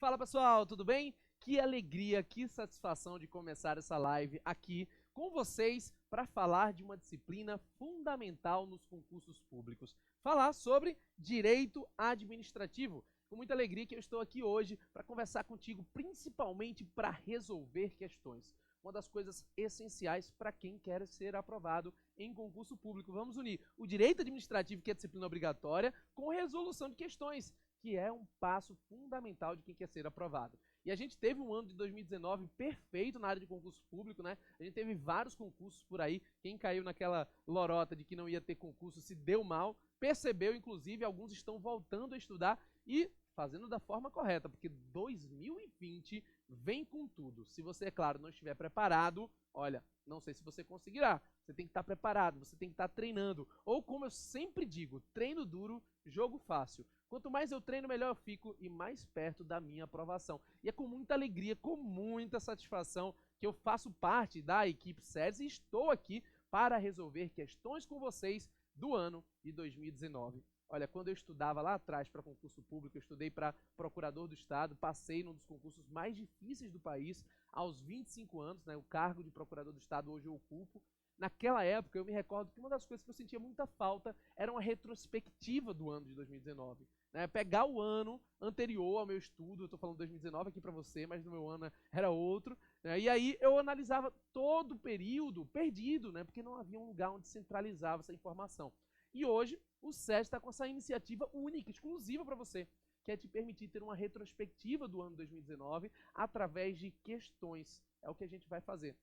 Fala pessoal, tudo bem? Que alegria, que satisfação de começar essa live aqui com vocês para falar de uma disciplina fundamental nos concursos públicos. Falar sobre direito administrativo. Com muita alegria que eu estou aqui hoje para conversar contigo, principalmente para resolver questões. Uma das coisas essenciais para quem quer ser aprovado em concurso público. Vamos unir o direito administrativo, que é disciplina obrigatória, com resolução de questões, que é um passo fundamental de quem quer ser aprovado. E a gente teve um ano de 2019 perfeito na área de concurso público, né? A gente teve vários concursos por aí. Quem caiu naquela lorota de que não ia ter concurso se deu mal, percebeu, inclusive, alguns estão voltando a estudar e fazendo da forma correta, porque 2020 vem com tudo. Se você, é claro, não estiver preparado, olha, não sei se você conseguirá. Você tem que estar preparado, você tem que estar treinando. Ou como eu sempre digo, treino duro, jogo fácil. Quanto mais eu treino, melhor eu fico e mais perto da minha aprovação. E é com muita alegria, com muita satisfação que eu faço parte da equipe SEDES e estou aqui para resolver questões com vocês do ano de 2019. Olha, quando eu estudava lá atrás para concurso público, eu estudei para procurador do Estado, passei num dos concursos mais difíceis do país, aos 25 anos, né, o cargo de procurador do Estado hoje eu ocupo. Naquela época, eu me recordo que uma das coisas que eu sentia muita falta era uma retrospectiva do ano de 2019. Né? Pegar o ano anterior ao meu estudo, eu estou falando 2019 aqui para você, mas no meu ano era outro, né? E aí eu analisava todo o período perdido, né? Porque não havia um lugar onde centralizava essa informação. E hoje, o SES está com essa iniciativa única, exclusiva para você, que é te permitir ter uma retrospectiva do ano 2019 através de questões. É o que a gente vai fazer.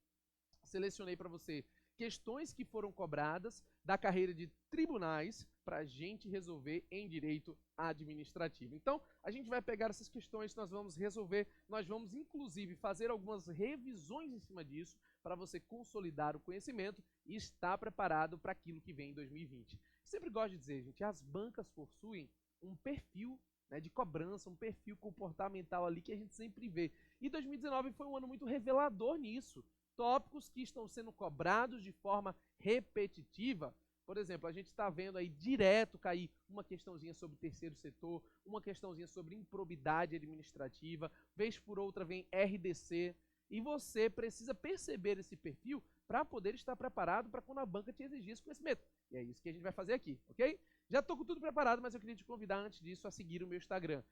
Selecionei para você questões que foram cobradas da carreira de tribunais para a gente resolver em direito administrativo. Então, a gente vai pegar essas questões, nós vamos resolver, nós vamos inclusive fazer algumas revisões em cima disso para você consolidar o conhecimento e estar preparado para aquilo que vem em 2020. Sempre gosto de dizer, gente, as bancas possuem um perfil, né, de cobrança, um perfil comportamental ali que a gente sempre vê. E 2019 foi um ano muito revelador nisso. Tópicos que estão sendo cobrados de forma repetitiva. Por exemplo, a gente está vendo aí direto cair uma questãozinha sobre terceiro setor, uma questãozinha sobre improbidade administrativa, vez por outra vem RDC, e você precisa perceber esse perfil para poder estar preparado para quando a banca te exigir esse conhecimento. E é isso que a gente vai fazer aqui, ok? Já estou com tudo preparado, mas eu queria te convidar antes disso a seguir o meu Instagram,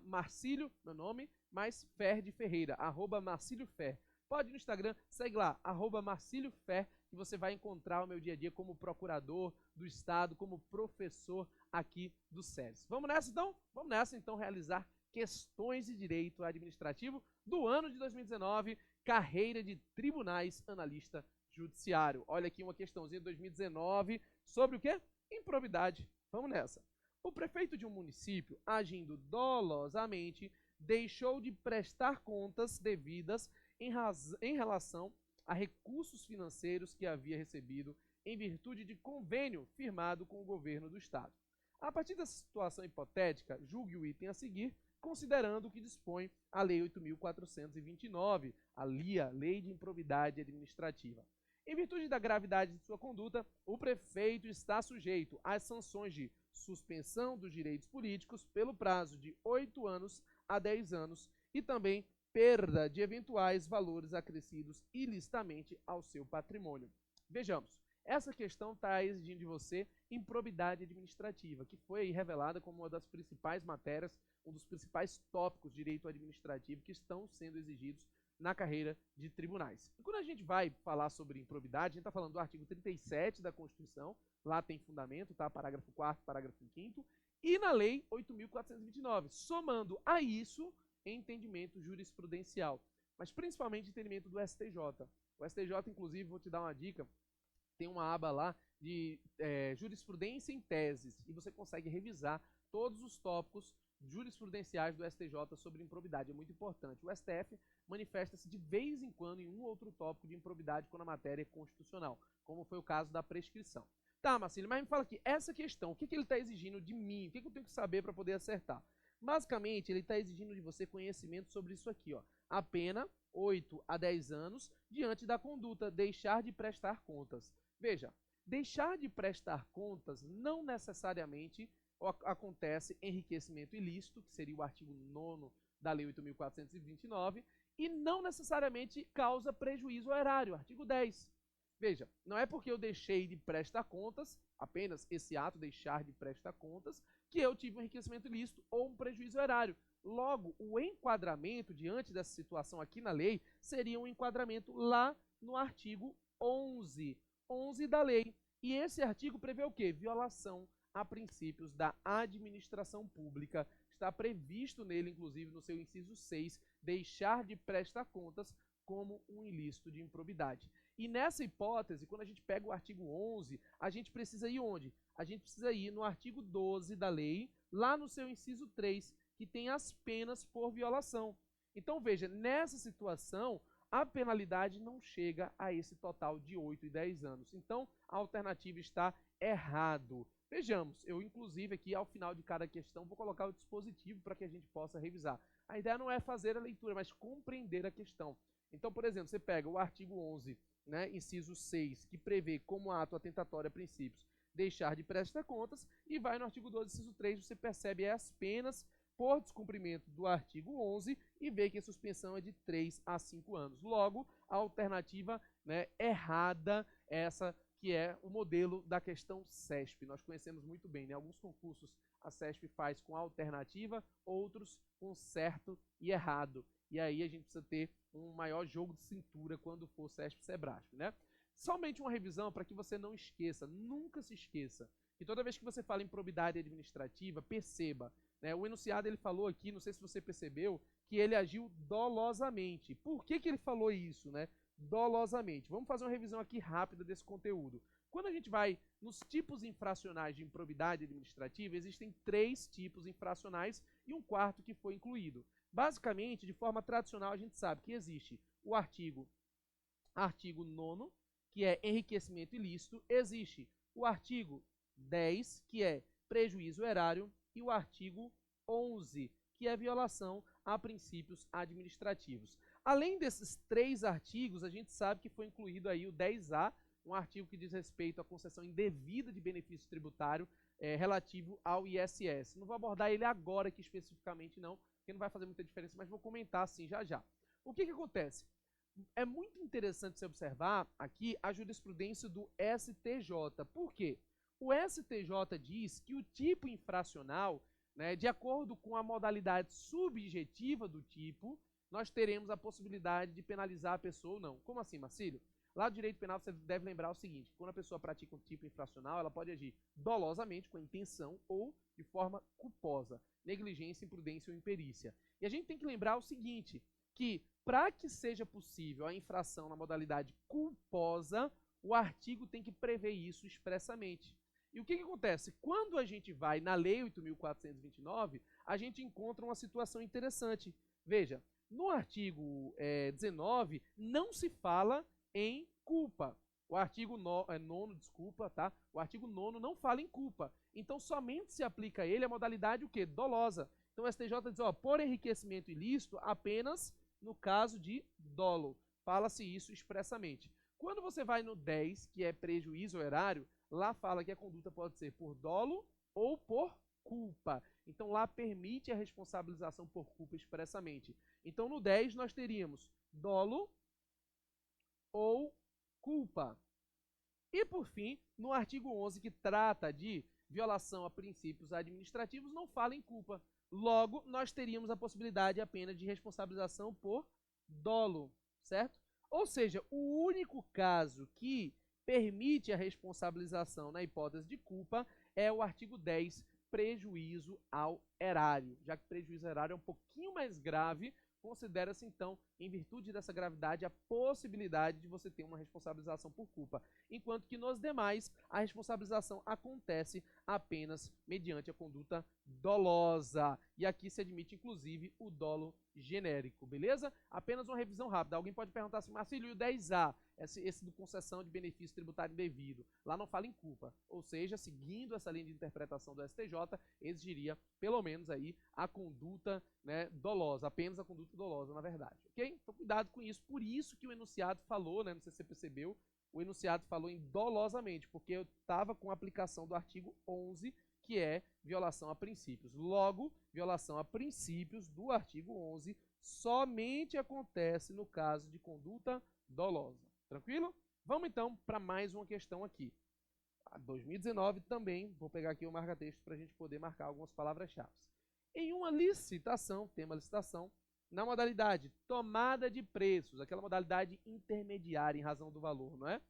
@Marcílio, meu nome, mais Fer de Ferreira, @MarcílioFer. Pode ir no Instagram, segue lá, @MarcílioFer, que você vai encontrar o meu dia a dia como procurador do Estado, como professor aqui do SEDES. Vamos nessa então? Vamos nessa então realizar questões de direito administrativo do ano de 2019, carreira de tribunais analista judiciário. Olha aqui uma questãozinha de 2019 sobre o quê? Improbidade. Vamos nessa. O prefeito de um município, agindo dolosamente, deixou de prestar contas devidas em relação a recursos financeiros que havia recebido em virtude de convênio firmado com o governo do Estado. A partir dessa situação hipotética, julgue o item a seguir, considerando o que dispõe a Lei 8.429, a LIA, Lei de Improbidade Administrativa. Em virtude da gravidade de sua conduta, o prefeito está sujeito às sanções de suspensão dos direitos políticos pelo prazo de 8 anos a 10 anos e também perda de eventuais valores acrescidos ilicitamente ao seu patrimônio. Vejamos, essa questão está exigindo de você improbidade administrativa, que foi aí revelada como uma das principais matérias, um dos principais tópicos de direito administrativo que estão sendo exigidos na carreira de tribunais. E quando a gente vai falar sobre improbidade, a gente está falando do artigo 37 da Constituição, lá tem fundamento, tá? Parágrafo 4º, parágrafo 5º, e na Lei 8.429. Somando a isso, entendimento jurisprudencial, mas principalmente entendimento do STJ. O STJ, inclusive, vou te dar uma dica, tem uma aba lá de jurisprudência em teses, e você consegue revisar todos os tópicos jurisprudenciais do STJ sobre improbidade. É muito importante. O STF manifesta-se de vez em quando em um ou outro tópico de improbidade quando a matéria é constitucional, como foi o caso da prescrição. Tá, Marcílio, mas me fala aqui, essa questão, o que ele está exigindo de mim? O que eu tenho que saber para poder acertar? Basicamente, ele está exigindo de você conhecimento sobre isso aqui, ó. A pena, 8 a 10 anos, diante da conduta, deixar de prestar contas. Veja, deixar de prestar contas não necessariamente acontece enriquecimento ilícito, que seria o artigo 9º da Lei 8.429, e não necessariamente causa prejuízo ao erário, artigo 10. Veja, não é porque eu deixei de prestar contas, apenas esse ato, deixar de prestar contas, que eu tive um enriquecimento ilícito ou um prejuízo ao erário. Logo, o enquadramento diante dessa situação aqui na lei seria um enquadramento lá no artigo 11 da lei. E esse artigo prevê o quê? Violação a princípios da administração pública. Está previsto nele, inclusive, no seu inciso 6, deixar de prestar contas como um ilícito de improbidade. E nessa hipótese, quando a gente pega o artigo 11, a gente precisa ir onde? A gente precisa ir no artigo 12 da lei, lá no seu inciso 3, que tem as penas por violação. Então, veja, nessa situação, a penalidade não chega a esse total de 8 e 10 anos. Então, a alternativa está errado. Vejamos, eu inclusive aqui ao final de cada questão vou colocar o dispositivo para que a gente possa revisar. A ideia não é fazer a leitura, mas compreender a questão. Então, por exemplo, você pega o artigo 11, né, inciso 6, que prevê como ato atentatório a princípios deixar de prestar contas, e vai no artigo 12, inciso 3, você percebe as penas por descumprimento do artigo 11 e vê que a suspensão é de 3 a 5 anos. Logo, a alternativa, né, errada é essa, que é o modelo da questão CESP. Nós conhecemos muito bem, né? Alguns concursos a CESP faz com alternativa, outros com certo e errado. E aí a gente precisa ter um maior jogo de cintura quando for CESP e SEBRASP, né? Somente uma revisão para que você não esqueça, nunca se esqueça, que toda vez que você fala em probidade administrativa, perceba, né? O enunciado ele falou aqui, não sei se você percebeu, que ele agiu dolosamente. Por que ele falou isso, né? Dolosamente. Vamos fazer uma revisão aqui rápida desse conteúdo. Quando a gente vai nos tipos infracionais de improbidade administrativa, existem 3 tipos infracionais e um quarto que foi incluído. Basicamente, de forma tradicional, a gente sabe que existe o artigo 9º, que é enriquecimento ilícito, existe o artigo 10, que é prejuízo erário, e o artigo 11, que é violação a princípios administrativos. Além desses 3 artigos, a gente sabe que foi incluído aí o 10A, um artigo que diz respeito à concessão indevida de benefício tributário relativo ao ISS. Não vou abordar ele agora aqui especificamente não, porque não vai fazer muita diferença, mas vou comentar assim já já. O que acontece? É muito interessante você observar aqui a jurisprudência do STJ. Por quê? O STJ diz que o tipo infracional, né, de acordo com a modalidade subjetiva do tipo, nós teremos a possibilidade de penalizar a pessoa ou não. Como assim, Marcílio? Lá do direito penal você deve lembrar o seguinte: quando a pessoa pratica um tipo infracional, ela pode agir dolosamente, com intenção, ou de forma culposa, negligência, imprudência ou imperícia. E a gente tem que lembrar o seguinte, que para que seja possível a infração na modalidade culposa, o artigo tem que prever isso expressamente. E o que acontece? Quando a gente vai na Lei 8.429, a gente encontra uma situação interessante. Veja, no artigo 19, não se fala em culpa. O artigo 9º, desculpa, tá? O artigo 9º não fala em culpa. Então, somente se aplica a ele a modalidade o quê? Dolosa. Então, o STJ diz, ó, por enriquecimento ilícito, apenas no caso de dolo. Fala-se isso expressamente. Quando você vai no 10, que é prejuízo erário, lá fala que a conduta pode ser por dolo ou por culpa. Então, lá permite a responsabilização por culpa expressamente. Então, no 10, nós teríamos dolo ou culpa. E, por fim, no artigo 11, que trata de violação a princípios administrativos, não fala em culpa. Logo, nós teríamos a possibilidade apenas de responsabilização por dolo, certo? Ou seja, o único caso que permite a responsabilização na hipótese de culpa é o artigo 10, prejuízo ao erário. Já que prejuízo ao erário é um pouquinho mais grave, considera-se, então, em virtude dessa gravidade, a possibilidade de você ter uma responsabilização por culpa. Enquanto que nos demais, a responsabilização acontece apenas mediante a conduta dolosa. E aqui se admite, inclusive, o dolo genérico, beleza? Apenas uma revisão rápida. Alguém pode perguntar assim, Marcílio, e o 10A? Esse do concessão de benefício tributário indevido. Lá não fala em culpa. Ou seja, seguindo essa linha de interpretação do STJ, exigiria, pelo menos aí, a conduta, né, dolosa. Apenas a conduta dolosa, na verdade. Ok? Então, cuidado com isso. Por isso que o enunciado falou, né, não sei se você percebeu, o enunciado falou em dolosamente, porque eu estava com a aplicação do artigo 11, que é violação a princípios. Logo, violação a princípios do artigo 11 somente acontece no caso de conduta dolosa. Tranquilo? Vamos então para mais uma questão aqui. 2019 também, vou pegar aqui o marca-texto para a gente poder marcar algumas palavras-chave. Em uma licitação, tema licitação, na modalidade tomada de preços, aquela modalidade intermediária em razão do valor, não é?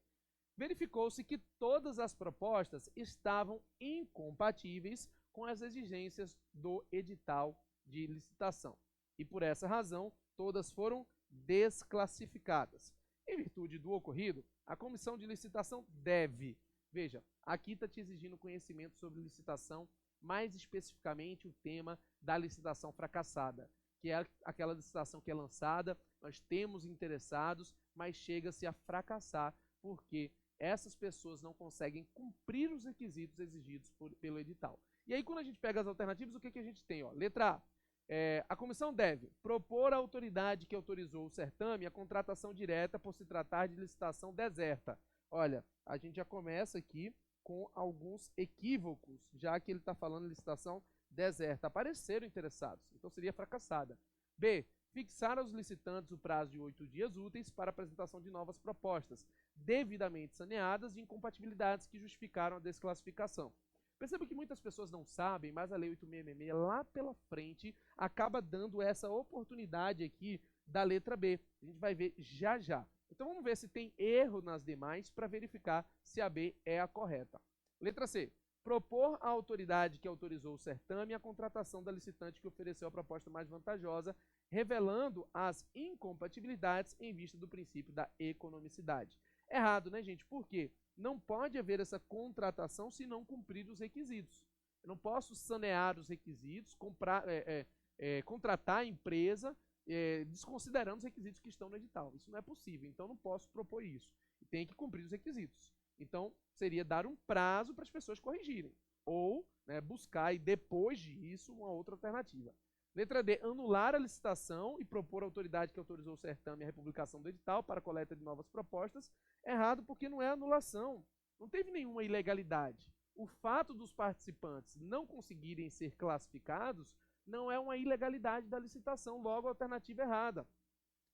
Verificou-se que todas as propostas estavam incompatíveis com as exigências do edital de licitação. E por essa razão, todas foram desclassificadas. Em virtude do ocorrido, a comissão de licitação deve, veja, aqui está te exigindo conhecimento sobre licitação, mais especificamente o tema da licitação fracassada, que é aquela licitação que é lançada, nós temos interessados, mas chega-se a fracassar, porque essas pessoas não conseguem cumprir os requisitos exigidos pelo edital. E aí, quando a gente pega as alternativas, o que a gente tem? Ó, letra A. A comissão deve propor à autoridade que autorizou o certame a contratação direta por se tratar de licitação deserta. Olha, a gente já começa aqui com alguns equívocos, já que ele está falando de licitação deserta. Apareceram interessados, então seria fracassada. B. Fixar aos licitantes o prazo de 8 dias úteis para apresentação de novas propostas, devidamente saneadas de incompatibilidades que justificaram a desclassificação. Perceba que muitas pessoas não sabem, mas a Lei 8.666 lá pela frente acaba dando essa oportunidade aqui da letra B. A gente vai ver já já. Então vamos ver se tem erro nas demais para verificar se a B é a correta. Letra C. Propor à autoridade que autorizou o certame a contratação da licitante que ofereceu a proposta mais vantajosa, revelando as incompatibilidades em vista do princípio da economicidade. Errado, né, gente? Por quê? Não pode haver essa contratação se não cumprir os requisitos. Eu não posso sanear os requisitos, contratar a empresa desconsiderando os requisitos que estão no edital. Isso não é possível, então não posso propor isso. Tem que cumprir os requisitos. Então, seria dar um prazo para as pessoas corrigirem. Ou buscar, e depois disso, uma outra alternativa. Letra D. Anular a licitação e propor à autoridade que autorizou o certame a republicação do edital para a coleta de novas propostas. Errado, porque não é anulação. Não teve nenhuma ilegalidade. O fato dos participantes não conseguirem ser classificados não é uma ilegalidade da licitação, logo a alternativa errada.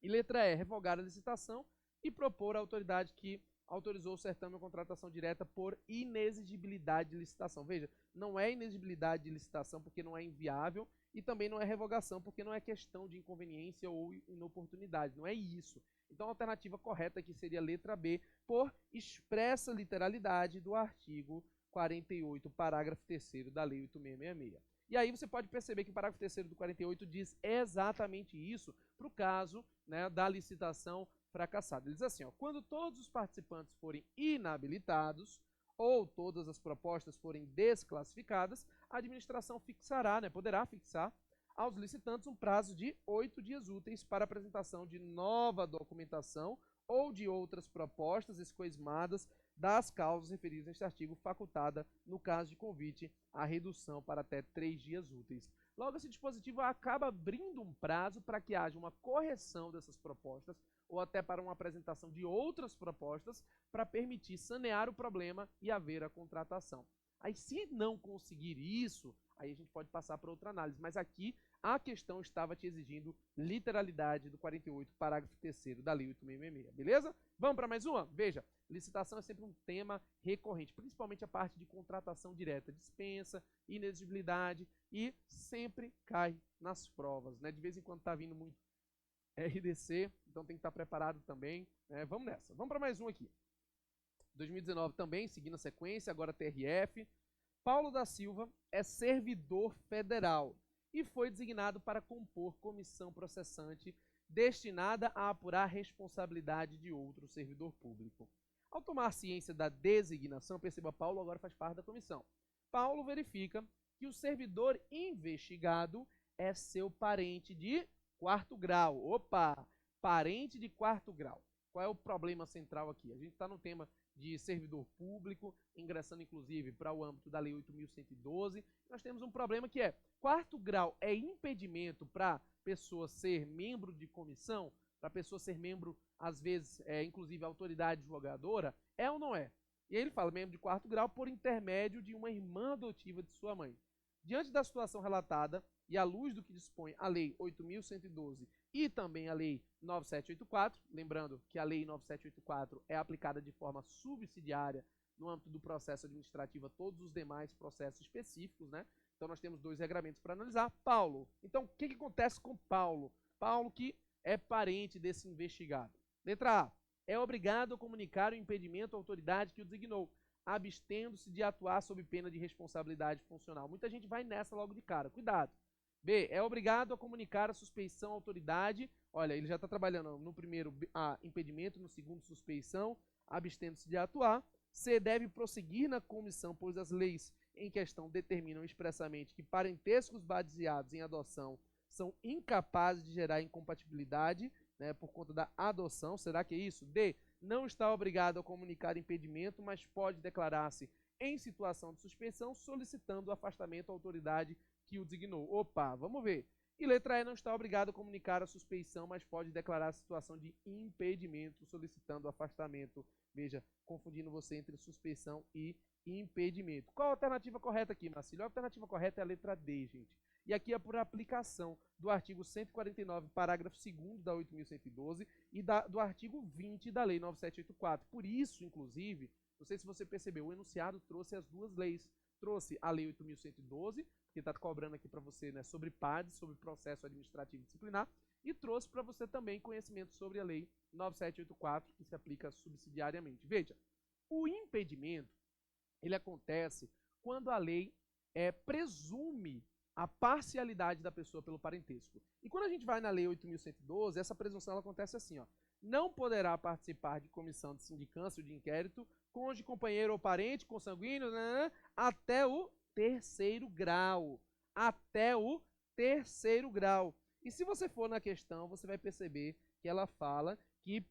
E letra E. Revogar a licitação e propor à autoridade que autorizou o certame a contratação direta por inexigibilidade de licitação. Veja, não é inexigibilidade de licitação porque não é inviável e também não é revogação porque não é questão de inconveniência ou inoportunidade. Não é isso. Então a alternativa correta aqui seria a letra B, por expressa literalidade do artigo 48, parágrafo 3º da Lei 8.666. E aí você pode perceber que o parágrafo 3º do 48 diz exatamente isso para o caso da licitação fracassada. Ele diz assim, ó, quando todos os participantes forem inabilitados ou todas as propostas forem desclassificadas, a administração fixará, poderá fixar aos licitantes um prazo de 8 dias úteis para apresentação de nova documentação ou de outras propostas escoismadas das causas referidas neste artigo, facultada, no caso de convite, a redução para até 3 dias úteis. Logo, esse dispositivo acaba abrindo um prazo para que haja uma correção dessas propostas ou até para uma apresentação de outras propostas para permitir sanear o problema e haver a contratação. Aí, se não conseguir isso, aí a gente pode passar para outra análise. Mas aqui, a questão estava te exigindo literalidade do 48, parágrafo 3º da Lei 8.666. Beleza? Vamos para mais uma? Veja, licitação é sempre um tema recorrente, principalmente a parte de contratação direta, dispensa, inexigibilidade, e sempre cai nas provas. De vez em quando está vindo muito RDC, então tem que estar preparado também. Vamos nessa. Vamos para mais um aqui. 2019 também, seguindo a sequência, agora TRF. Paulo da Silva é servidor federal e foi designado para compor comissão processante destinada a apurar a responsabilidade de outro servidor público. Ao tomar ciência da designação, perceba, Paulo agora faz parte da comissão. Paulo verifica que o servidor investigado é seu parente de 4º grau. Opa! Parente de 4º grau. Qual é o problema central aqui? A gente está no tema de servidor público, ingressando inclusive para o âmbito da Lei 8.112. Nós temos um problema que é 4º grau é impedimento para a pessoa ser membro de comissão, para a pessoa ser membro, às vezes, inclusive autoridade julgadora, é ou não é? E aí ele fala membro de quarto grau por intermédio de uma irmã adotiva de sua mãe. Diante da situação relatada e à luz do que dispõe a Lei 8.112 e também a Lei 9784, lembrando que a Lei 9784 é aplicada de forma subsidiária no âmbito do processo administrativo a todos os demais processos específicos, né? Então nós temos dois regramentos para analisar. Paulo. Então, o que acontece com Paulo? Paulo que é parente desse investigado. Letra A. É obrigado a comunicar o impedimento à autoridade que o designou, abstendo-se de atuar sob pena de responsabilidade funcional. Muita gente vai nessa logo de cara. Cuidado. B. É obrigado a comunicar a suspeição à autoridade. Olha, ele já está trabalhando no primeiro impedimento, no segundo suspeição, abstendo-se de atuar. C. Deve prosseguir na comissão, pois as leis em questão determinam expressamente que parentescos baseados em adoção são incapazes de gerar incompatibilidade, né, por conta da adoção. Será que é isso? D. Não está obrigado a comunicar impedimento, mas pode declarar-se em situação de suspeição, solicitando o afastamento à autoridade que o designou. Opa, vamos ver. E letra E, não está obrigado a comunicar a suspeição, mas pode declarar a situação de impedimento, solicitando o afastamento. Veja, confundindo você entre suspeição e impedimento. Qual a alternativa correta aqui, Marcílio? A alternativa correta é a letra D, gente. E aqui é por aplicação do artigo 149, parágrafo 2º da 8.112 e do artigo 20 da Lei 9784. Por isso, inclusive, não sei se você percebeu, o enunciado trouxe as duas leis. Trouxe a Lei 8.112, que está cobrando aqui para você, né, sobre PADs, sobre processo administrativo disciplinar, e trouxe para você também conhecimento sobre a Lei 9784, que se aplica subsidiariamente. Veja, o impedimento, ele acontece quando a lei presume a parcialidade da pessoa pelo parentesco. E quando a gente vai na Lei 8.112, essa presunção ela acontece assim, ó. Não poderá participar de comissão de sindicância ou de inquérito, cônjuge, companheiro ou parente, consanguíneo, até o terceiro grau. Até o terceiro grau. E se você for na questão, você vai perceber que ela fala que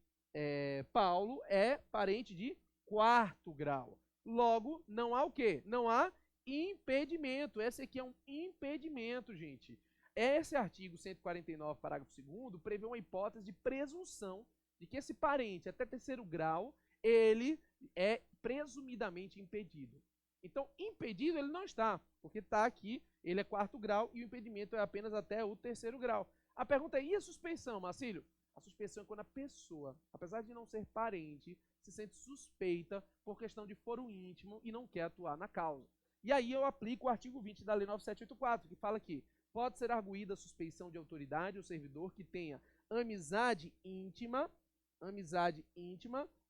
Paulo é parente de quarto grau. Logo, não há o quê? Não há impedimento. Esse aqui é um impedimento, gente. Esse artigo 149, parágrafo 2º, prevê uma hipótese de presunção de que esse parente até terceiro grau, ele é presumidamente impedido. Então, impedido ele não está, porque está aqui, ele é quarto grau e o impedimento é apenas até o terceiro grau. A pergunta é, e a suspeição, Marcílio? A suspeição é quando a pessoa, apesar de não ser parente, se sente suspeita por questão de foro íntimo e não quer atuar na causa. E aí eu aplico o artigo 20 da Lei 9784, que fala que pode ser arguída a suspeição de autoridade ou servidor que tenha amizade íntima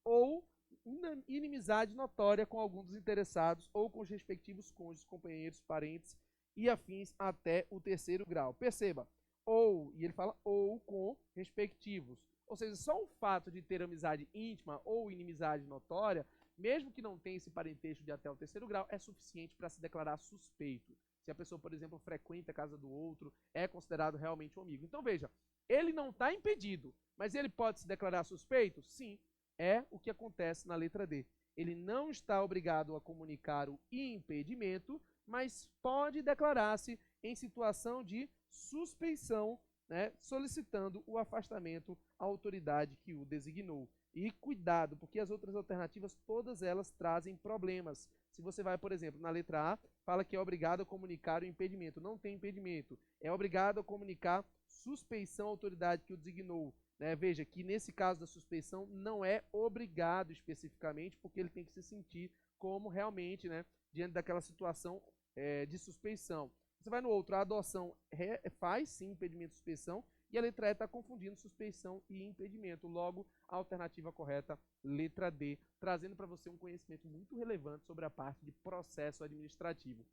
ou inimizade notória com algum dos interessados ou com os respectivos cônjuges, companheiros, parentes e afins até o terceiro grau. Perceba, ou, e ele fala ou com respectivos. Ou seja, só o fato de ter amizade íntima ou inimizade notória, mesmo que não tenha esse parentesco de até o terceiro grau, é suficiente para se declarar suspeito. Se a pessoa, por exemplo, frequenta a casa do outro, é considerado realmente um amigo. Então, veja, ele não está impedido, mas ele pode se declarar suspeito? Sim, é o que acontece na letra D. Ele não está obrigado a comunicar o impedimento, mas pode declarar-se em situação de suspeição, né, solicitando o afastamento à autoridade que o designou. E cuidado, porque as outras alternativas, todas elas trazem problemas. Se você vai, por exemplo, na letra A, fala que é obrigado a comunicar o impedimento. Não tem impedimento. É obrigado a comunicar suspeição à autoridade que o designou. Né? Veja que nesse caso da suspeição não é obrigado especificamente, porque ele tem que se sentir como realmente, né, diante daquela situação de suspeição. Você vai no outro, a adoção faz sim impedimento e suspeição, e a letra E está confundindo suspeição e impedimento. Logo, a alternativa correta, letra D, trazendo para você um conhecimento muito relevante sobre a parte de processo administrativo.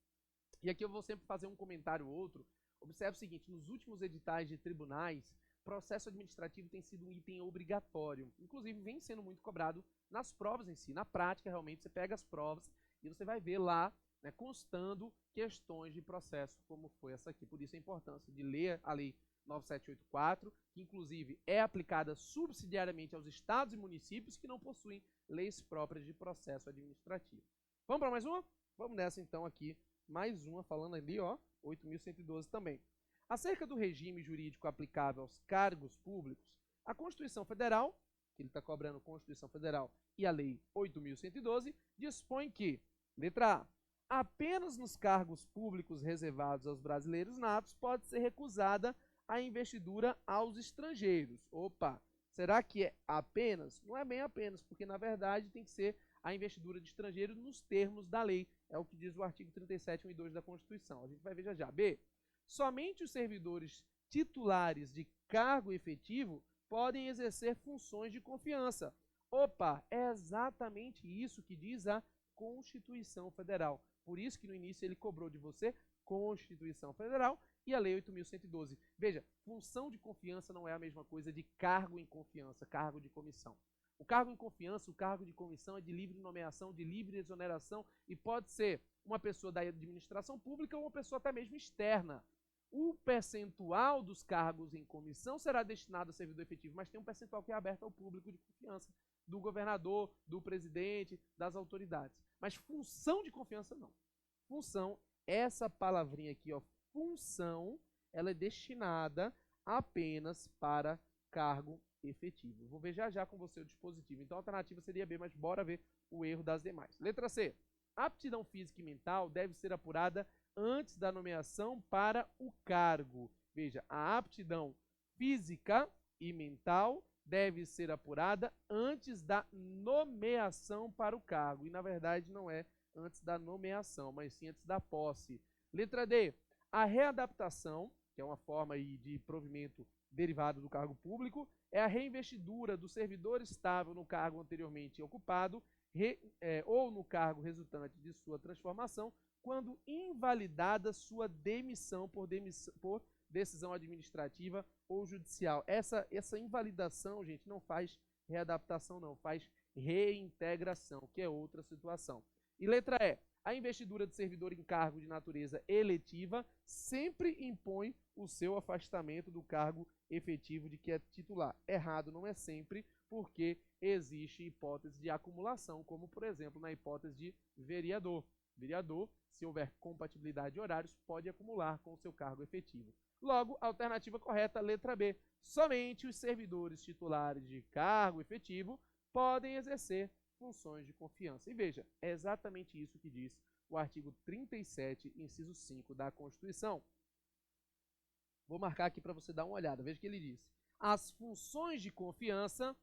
E aqui eu vou sempre fazer um comentário ou outro. Observe o seguinte, nos últimos editais de tribunais, processo administrativo tem sido um item obrigatório. Inclusive, vem sendo muito cobrado nas provas em si. Na prática, realmente, você pega as provas e você vai ver lá, né, constando questões de processo, como foi essa aqui. Por isso a importância de ler a Lei 9784, que inclusive é aplicada subsidiariamente aos estados e municípios que não possuem leis próprias de processo administrativo. Vamos para mais uma? Vamos nessa então aqui, mais uma, falando ali, ó, 8.112 também. Acerca do regime jurídico aplicável aos cargos públicos, a Constituição Federal que ele está cobrando a Constituição Federal e a Lei 8.112, dispõe que, letra A, apenas nos cargos públicos reservados aos brasileiros natos pode ser recusada a investidura aos estrangeiros. Opa, será que é apenas? Não é bem apenas, porque na verdade tem que ser a investidura de estrangeiros nos termos da lei. É o que diz o artigo 37, 1 e 2 da Constituição. A gente vai ver já já. B, somente os servidores titulares de cargo efetivo podem exercer funções de confiança. Opa, é exatamente isso que diz a Constituição Federal. Por isso que no início ele cobrou de você Constituição Federal e a Lei 8.112. Veja, função de confiança não é a mesma coisa de cargo em confiança, cargo de comissão. O cargo em confiança, o cargo de comissão é de livre nomeação, de livre exoneração e pode ser uma pessoa da administração pública ou uma pessoa até mesmo externa. O percentual dos cargos em comissão será destinado a servidor efetivo, mas tem um percentual que é aberto ao público de confiança, do governador, do presidente, das autoridades. Mas função de confiança não. Função, essa palavrinha aqui, ó, função, ela é destinada apenas para cargo efetivo. Vou ver já com você o dispositivo. Então a alternativa seria B, mas bora ver o erro das demais. Letra C. Aptidão física e mental deve ser apurada antes da nomeação para o cargo. Veja, a aptidão física e mental deve ser apurada antes da nomeação para o cargo. E, na verdade, não é antes da nomeação, mas sim antes da posse. Letra D. A readaptação, que é uma forma aí de provimento derivado do cargo público, é a reinvestidura do servidor estável no cargo anteriormente ocupado ou no cargo resultante de sua transformação, quando invalidada sua demissão por decisão administrativa ou judicial. Essa invalidação, gente, não faz readaptação, não, faz reintegração, que é outra situação. E letra E. A investidura de servidor em cargo de natureza eletiva sempre impõe o seu afastamento do cargo efetivo de que é titular. Errado não é sempre, porque existe hipótese de acumulação, como, por exemplo, na hipótese de vereador. Vereador, se houver compatibilidade de horários, pode acumular com o seu cargo efetivo. Logo, a alternativa correta, letra B. Somente os servidores titulares de cargo efetivo podem exercer funções de confiança. E veja, é exatamente isso que diz o artigo 37, inciso 5 da Constituição. Vou marcar aqui para você dar uma olhada. Veja o que ele diz. As funções de confiança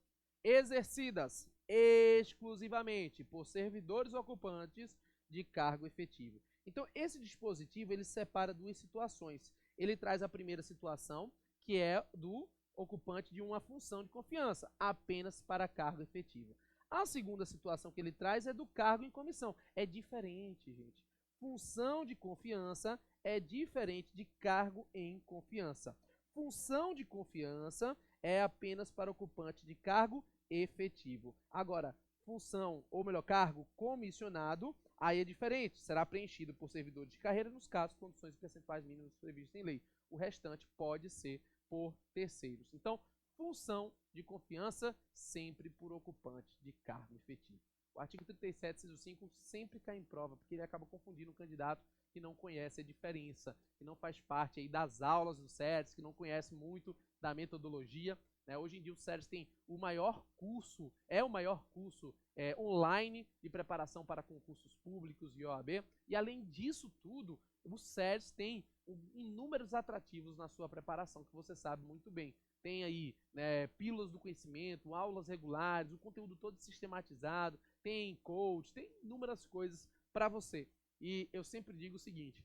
exercidas exclusivamente por servidores ocupantes de cargo efetivo. Então, esse dispositivo, ele separa duas situações. Ele traz a primeira situação, que é do ocupante de uma função de confiança, apenas para cargo efetivo. A segunda situação que ele traz é do cargo em comissão. É diferente, gente. Função de confiança é diferente de cargo em confiança. Função de confiança é apenas para ocupante de cargo efetivo. Agora, função, ou melhor, cargo comissionado, aí é diferente. Será preenchido por servidores de carreira nos casos, condições e percentuais mínimas previstas em lei. O restante pode ser por terceiros. Então, função de confiança sempre por ocupante de cargo efetivo. O artigo 37, inciso 5, sempre cai em prova, porque ele acaba confundindo o candidato que não conhece a diferença, que não faz parte aí das aulas do SERES, que não conhece muito da metodologia. Hoje em dia o SERES tem o maior curso online de preparação para concursos públicos e OAB. E além disso tudo, o SERES tem inúmeros atrativos na sua preparação, que você sabe muito bem. Tem aí pílulas do conhecimento, aulas regulares, o conteúdo todo sistematizado, tem coach, tem inúmeras coisas para você. E eu sempre digo o seguinte,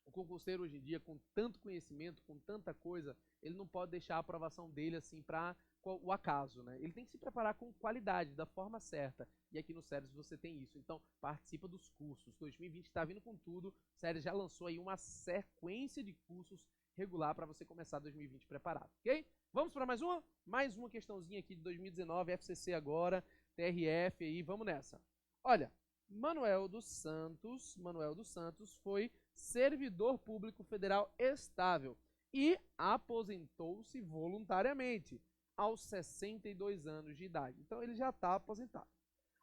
o concurseiro hoje em dia, com tanto conhecimento, com tanta coisa, ele não pode deixar a aprovação dele assim para o acaso, né? Ele tem que se preparar com qualidade, da forma certa. E aqui no SERES você tem isso. Então, participa dos cursos. 2020 está vindo com tudo. O SERES já lançou aí uma sequência de cursos regular para você começar 2020 preparado, ok? Vamos para mais uma? Mais uma questãozinha aqui de 2019, FCC agora, TRF aí, vamos nessa. Olha, Manuel dos Santos foi servidor público federal estável e aposentou-se voluntariamente aos 62 anos de idade. Então ele já está aposentado.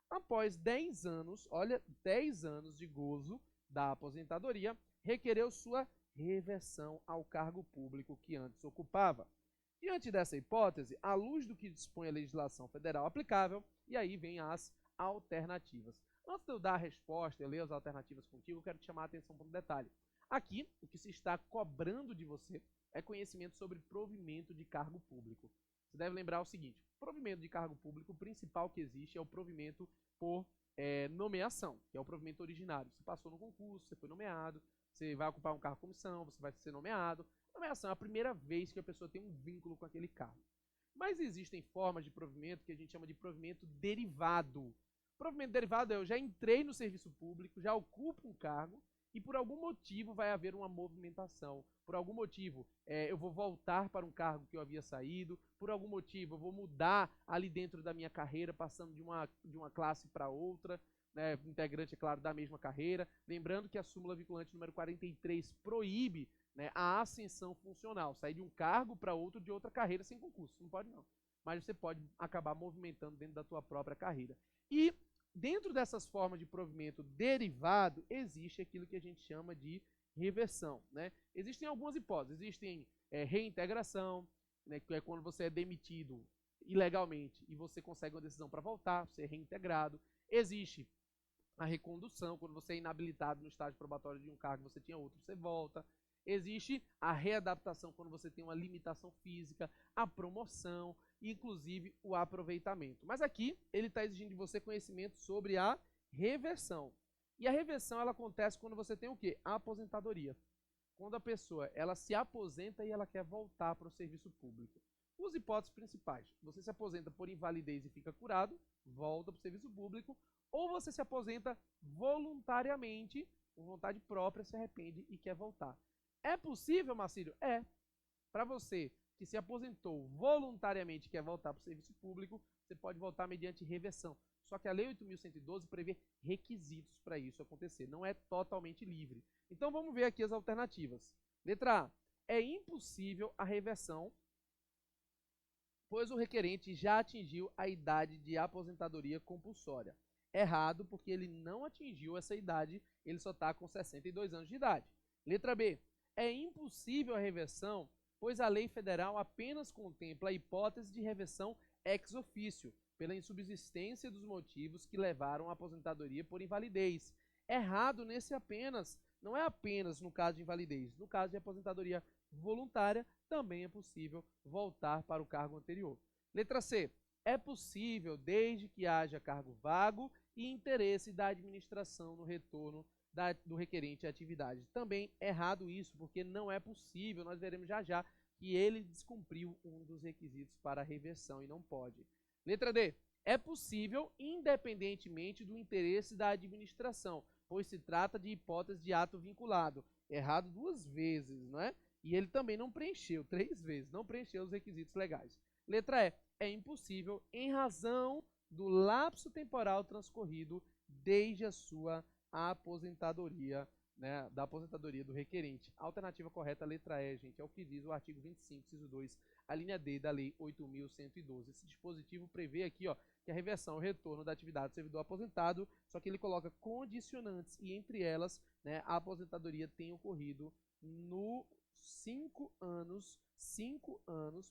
Após 10 anos, olha, 10 anos de gozo da aposentadoria, requereu sua reversão ao cargo público que antes ocupava. Diante dessa hipótese, à luz do que dispõe a legislação federal aplicável, e aí vem as alternativas. Antes de eu dar a resposta e ler as alternativas contigo, eu quero te chamar a atenção para um detalhe. Aqui, o que se está cobrando de você é conhecimento sobre provimento de cargo público. Você deve lembrar o seguinte, provimento de cargo público, o principal que existe é o provimento por nomeação, que é o provimento originário. Você passou no concurso, você foi nomeado, você vai ocupar um cargo de comissão, você vai ser nomeado. Nomeação é a primeira vez que a pessoa tem um vínculo com aquele cargo. Mas existem formas de provimento que a gente chama de provimento derivado. Provimento derivado é eu já entrei no serviço público, já ocupo um cargo e por algum motivo vai haver uma movimentação. Por algum motivo eu vou voltar para um cargo que eu havia saído, por algum motivo eu vou mudar ali dentro da minha carreira, passando de uma classe para outra, né, integrante, é claro, da mesma carreira. Lembrando que a súmula vinculante número 43 proíbe, né, a ascensão funcional, sair de um cargo para outro de outra carreira sem concurso. Não pode não. Mas você pode acabar movimentando dentro da tua própria carreira. E dentro dessas formas de provimento derivado, existe aquilo que a gente chama de reversão, né? Existem algumas hipóteses. Existem reintegração, né, que é quando você é demitido ilegalmente e você consegue uma decisão para voltar, ser reintegrado. Existe a recondução, quando você é inabilitado no estágio probatório de um cargo, você tinha outro, você volta. Existe a readaptação, quando você tem uma limitação física, a promoção, inclusive o aproveitamento. Mas aqui ele está exigindo de você conhecimento sobre a reversão. E a reversão ela acontece quando você tem o quê? A aposentadoria. Quando a pessoa ela se aposenta e ela quer voltar para o serviço público. As hipóteses principais: você se aposenta por invalidez e fica curado, volta para o serviço público, ou você se aposenta voluntariamente, por vontade própria, se arrepende e quer voltar. É possível, Marcílio? É. Para você que se aposentou voluntariamente e quer voltar para o serviço público, você pode voltar mediante reversão. Só que a Lei 8.112 prevê requisitos para isso acontecer. Não é totalmente livre. Então vamos ver aqui as alternativas. Letra A. É impossível a reversão, pois o requerente já atingiu a idade de aposentadoria compulsória. Errado, porque ele não atingiu essa idade, ele só está com 62 anos de idade. Letra B. É impossível a reversão, pois a lei federal apenas contempla a hipótese de reversão ex officio, pela insubsistência dos motivos que levaram à aposentadoria por invalidez. Errado nesse apenas, não é apenas no caso de invalidez. No caso de aposentadoria voluntária, também é possível voltar para o cargo anterior. Letra C. É possível desde que haja cargo vago e interesse da administração no retorno do requerente à atividade. Também errado isso, porque não é possível, nós veremos já já que ele descumpriu um dos requisitos para a reversão e não pode. Letra D. É possível independentemente do interesse da administração, pois se trata de hipótese de ato vinculado. Errado 2 vezes, não é? E ele também não preencheu 3 vezes, não preencheu os requisitos legais. Letra E. É impossível em razão do lapso temporal transcorrido desde a sua aposentadoria, né, da aposentadoria do requerente. A alternativa correta, letra E, gente, é o que diz o artigo 25, inciso 2, a linha D da Lei 8.112. Esse dispositivo prevê aqui, ó, que a reversão, o retorno da atividade do servidor aposentado, só que ele coloca condicionantes e entre elas, né, a aposentadoria tem ocorrido no 5 anos,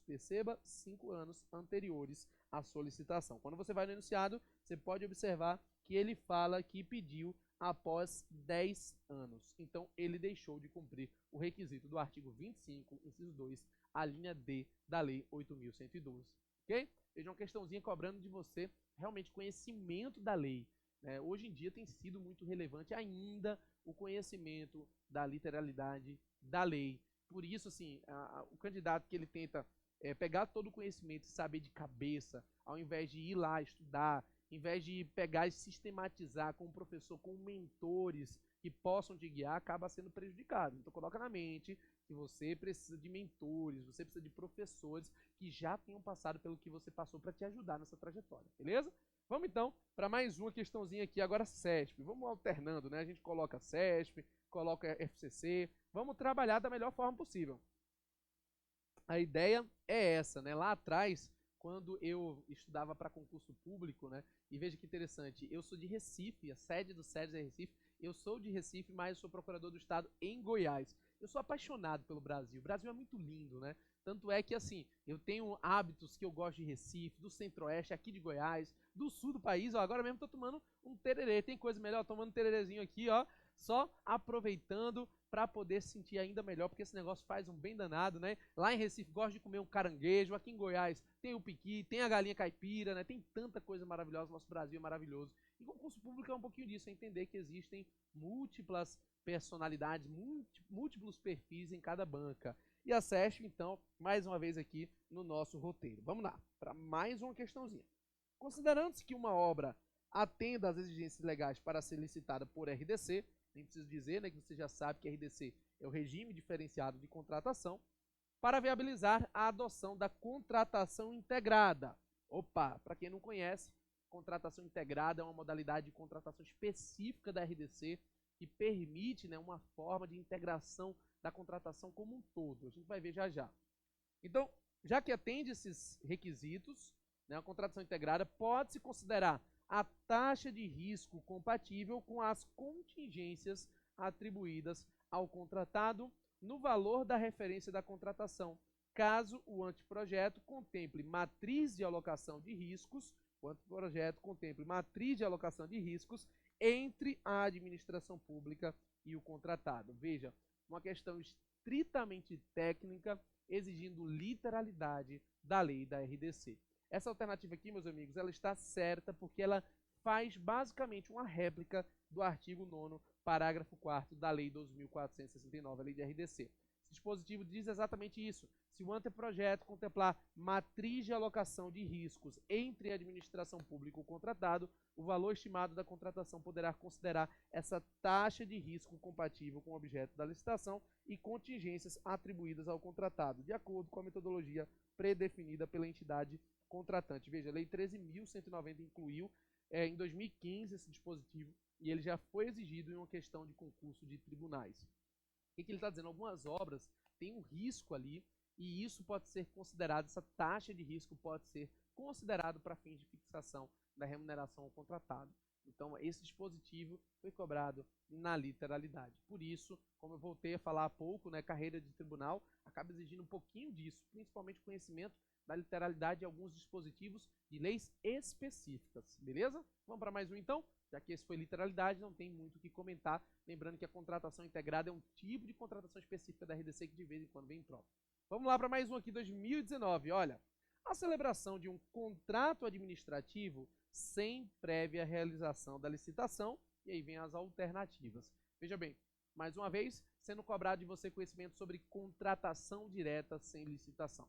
perceba, 5 anos anteriores à solicitação. Quando você vai no enunciado, você pode observar que ele fala que pediu após 10 anos. Então, ele deixou de cumprir o requisito do artigo 25, inciso 2, a linha D da Lei 8.112. Ok? Veja uma questãozinha cobrando de você realmente conhecimento da lei. Né? Hoje em dia tem sido muito relevante ainda o conhecimento da literalidade da lei. Por isso, assim, o candidato que ele tenta pegar todo o conhecimento e saber de cabeça, ao invés de ir lá estudar, em vez de pegar e sistematizar com um professor, com mentores que possam te guiar, acaba sendo prejudicado. Então coloca na mente que você precisa de mentores, você precisa de professores que já tenham passado pelo que você passou para te ajudar nessa trajetória, beleza? Vamos então para mais uma questãozinha aqui, agora CESP. Vamos alternando, né? A gente coloca CESP, coloca FCC, vamos trabalhar da melhor forma possível. A ideia é essa, né? Lá atrás, quando eu estudava para concurso público, né? E veja que interessante, eu sou de Recife, a sede do SEDES é Recife, eu sou de Recife, mas eu sou procurador do estado em Goiás. Eu sou apaixonado pelo Brasil. O Brasil é muito lindo, né? Tanto é que, assim, eu tenho hábitos que eu gosto de Recife, do Centro-Oeste, aqui de Goiás, do sul do país. Ó, agora mesmo tô tomando um tererê. Tem coisa melhor? Tomando um tererezinho aqui, ó. Só aproveitando para poder sentir ainda melhor, porque esse negócio faz um bem danado, né? Lá em Recife gosto de comer um caranguejo. Aqui em Goiás tem o piqui, tem a galinha caipira, né? Tem tanta coisa maravilhosa. Nosso Brasil é maravilhoso. E concurso público é um pouquinho disso, é entender que existem múltiplas personalidades, múltiplos perfis em cada banca. E a SESP, então, mais uma vez aqui no nosso roteiro. Vamos lá, para mais uma questãozinha. Considerando-se que uma obra atenda às exigências legais para ser licitada por RDC, nem preciso dizer, né, que você já sabe que RDC é o regime diferenciado de contratação, para viabilizar a adoção da contratação integrada. Opa, para quem não conhece, contratação integrada é uma modalidade de contratação específica da RDC que permite, né, uma forma de integração da contratação como um todo. A gente vai ver já já. Então, já que atende esses requisitos, né, a contratação integrada pode-se considerar a taxa de risco compatível com as contingências atribuídas ao contratado no valor da referência da contratação, caso o anteprojeto contemple matriz de alocação de riscos, o anteprojeto contemple matriz de alocação de riscos entre a administração pública e o contratado. Veja, uma questão estritamente técnica, exigindo literalidade da lei da RDC. Essa alternativa aqui, meus amigos, ela está certa porque ela faz basicamente uma réplica do artigo 9º, parágrafo 4º da Lei 2.469, a Lei de RDC. Esse dispositivo diz exatamente isso. Se o anteprojeto contemplar matriz de alocação de riscos entre a administração pública e o contratado, o valor estimado da contratação poderá considerar essa taxa de risco compatível com o objeto da licitação e contingências atribuídas ao contratado, de acordo com a metodologia predefinida pela entidade contratante. Veja, a Lei 13.190 incluiu em 2015 esse dispositivo e ele já foi exigido em uma questão de concurso de tribunais. O que ele está dizendo? Algumas obras têm um risco ali e isso pode ser considerado, essa taxa de risco pode ser considerado para fins de fixação da remuneração ao contratado. Então, esse dispositivo foi cobrado na literalidade. Por isso, como eu voltei a falar há pouco, né, carreira de tribunal acaba exigindo um pouquinho disso, principalmente conhecimento da literalidade de alguns dispositivos de leis específicas. Beleza? Vamos para mais um então? Já que esse foi literalidade, não tem muito o que comentar. Lembrando que a contratação integrada é um tipo de contratação específica da RDC que de vez em quando vem em prova. Vamos lá para mais um aqui, 2019. Olha, a celebração de um contrato administrativo sem prévia realização da licitação, e aí vem as alternativas. Veja bem, mais uma vez, sendo cobrado de você conhecimento sobre contratação direta sem licitação.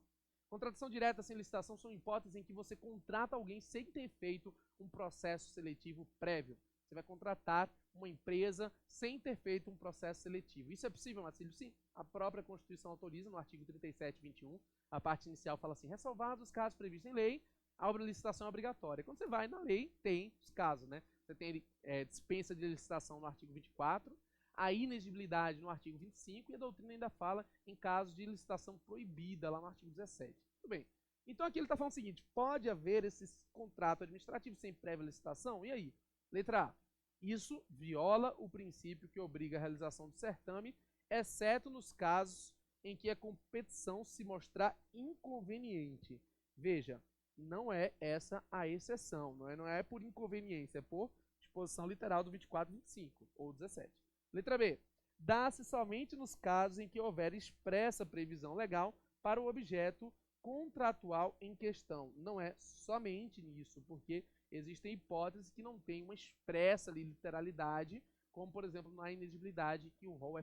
Contratação direta sem licitação são hipóteses em que você contrata alguém sem ter feito um processo seletivo prévio. Você vai contratar uma empresa sem ter feito um processo seletivo. Isso é possível, Marcílio? Sim. A própria Constituição autoriza, no artigo 37.21, a parte inicial fala assim, ressalvados os casos previstos em lei, a licitação é obrigatória. Quando você vai na lei, tem os casos, né? Você tem dispensa de licitação no artigo 24, a inexigibilidade no artigo 25 e a doutrina ainda fala em casos de licitação proibida lá no artigo 17. Tudo bem. Então aqui ele está falando o seguinte, pode haver esse contrato administrativo sem prévia licitação? E aí? Letra A. Isso viola o princípio que obriga a realização do certame, exceto nos casos em que a competição se mostrar inconveniente. Veja, não é essa a exceção, não é por inconveniência, é por disposição literal do 24, 25 ou 17. Letra B. Dá-se somente nos casos em que houver expressa previsão legal para o objeto contratual em questão. Não é somente nisso, porque existem hipóteses que não têm uma expressa literalidade, como, por exemplo, na inexigibilidade, que o rol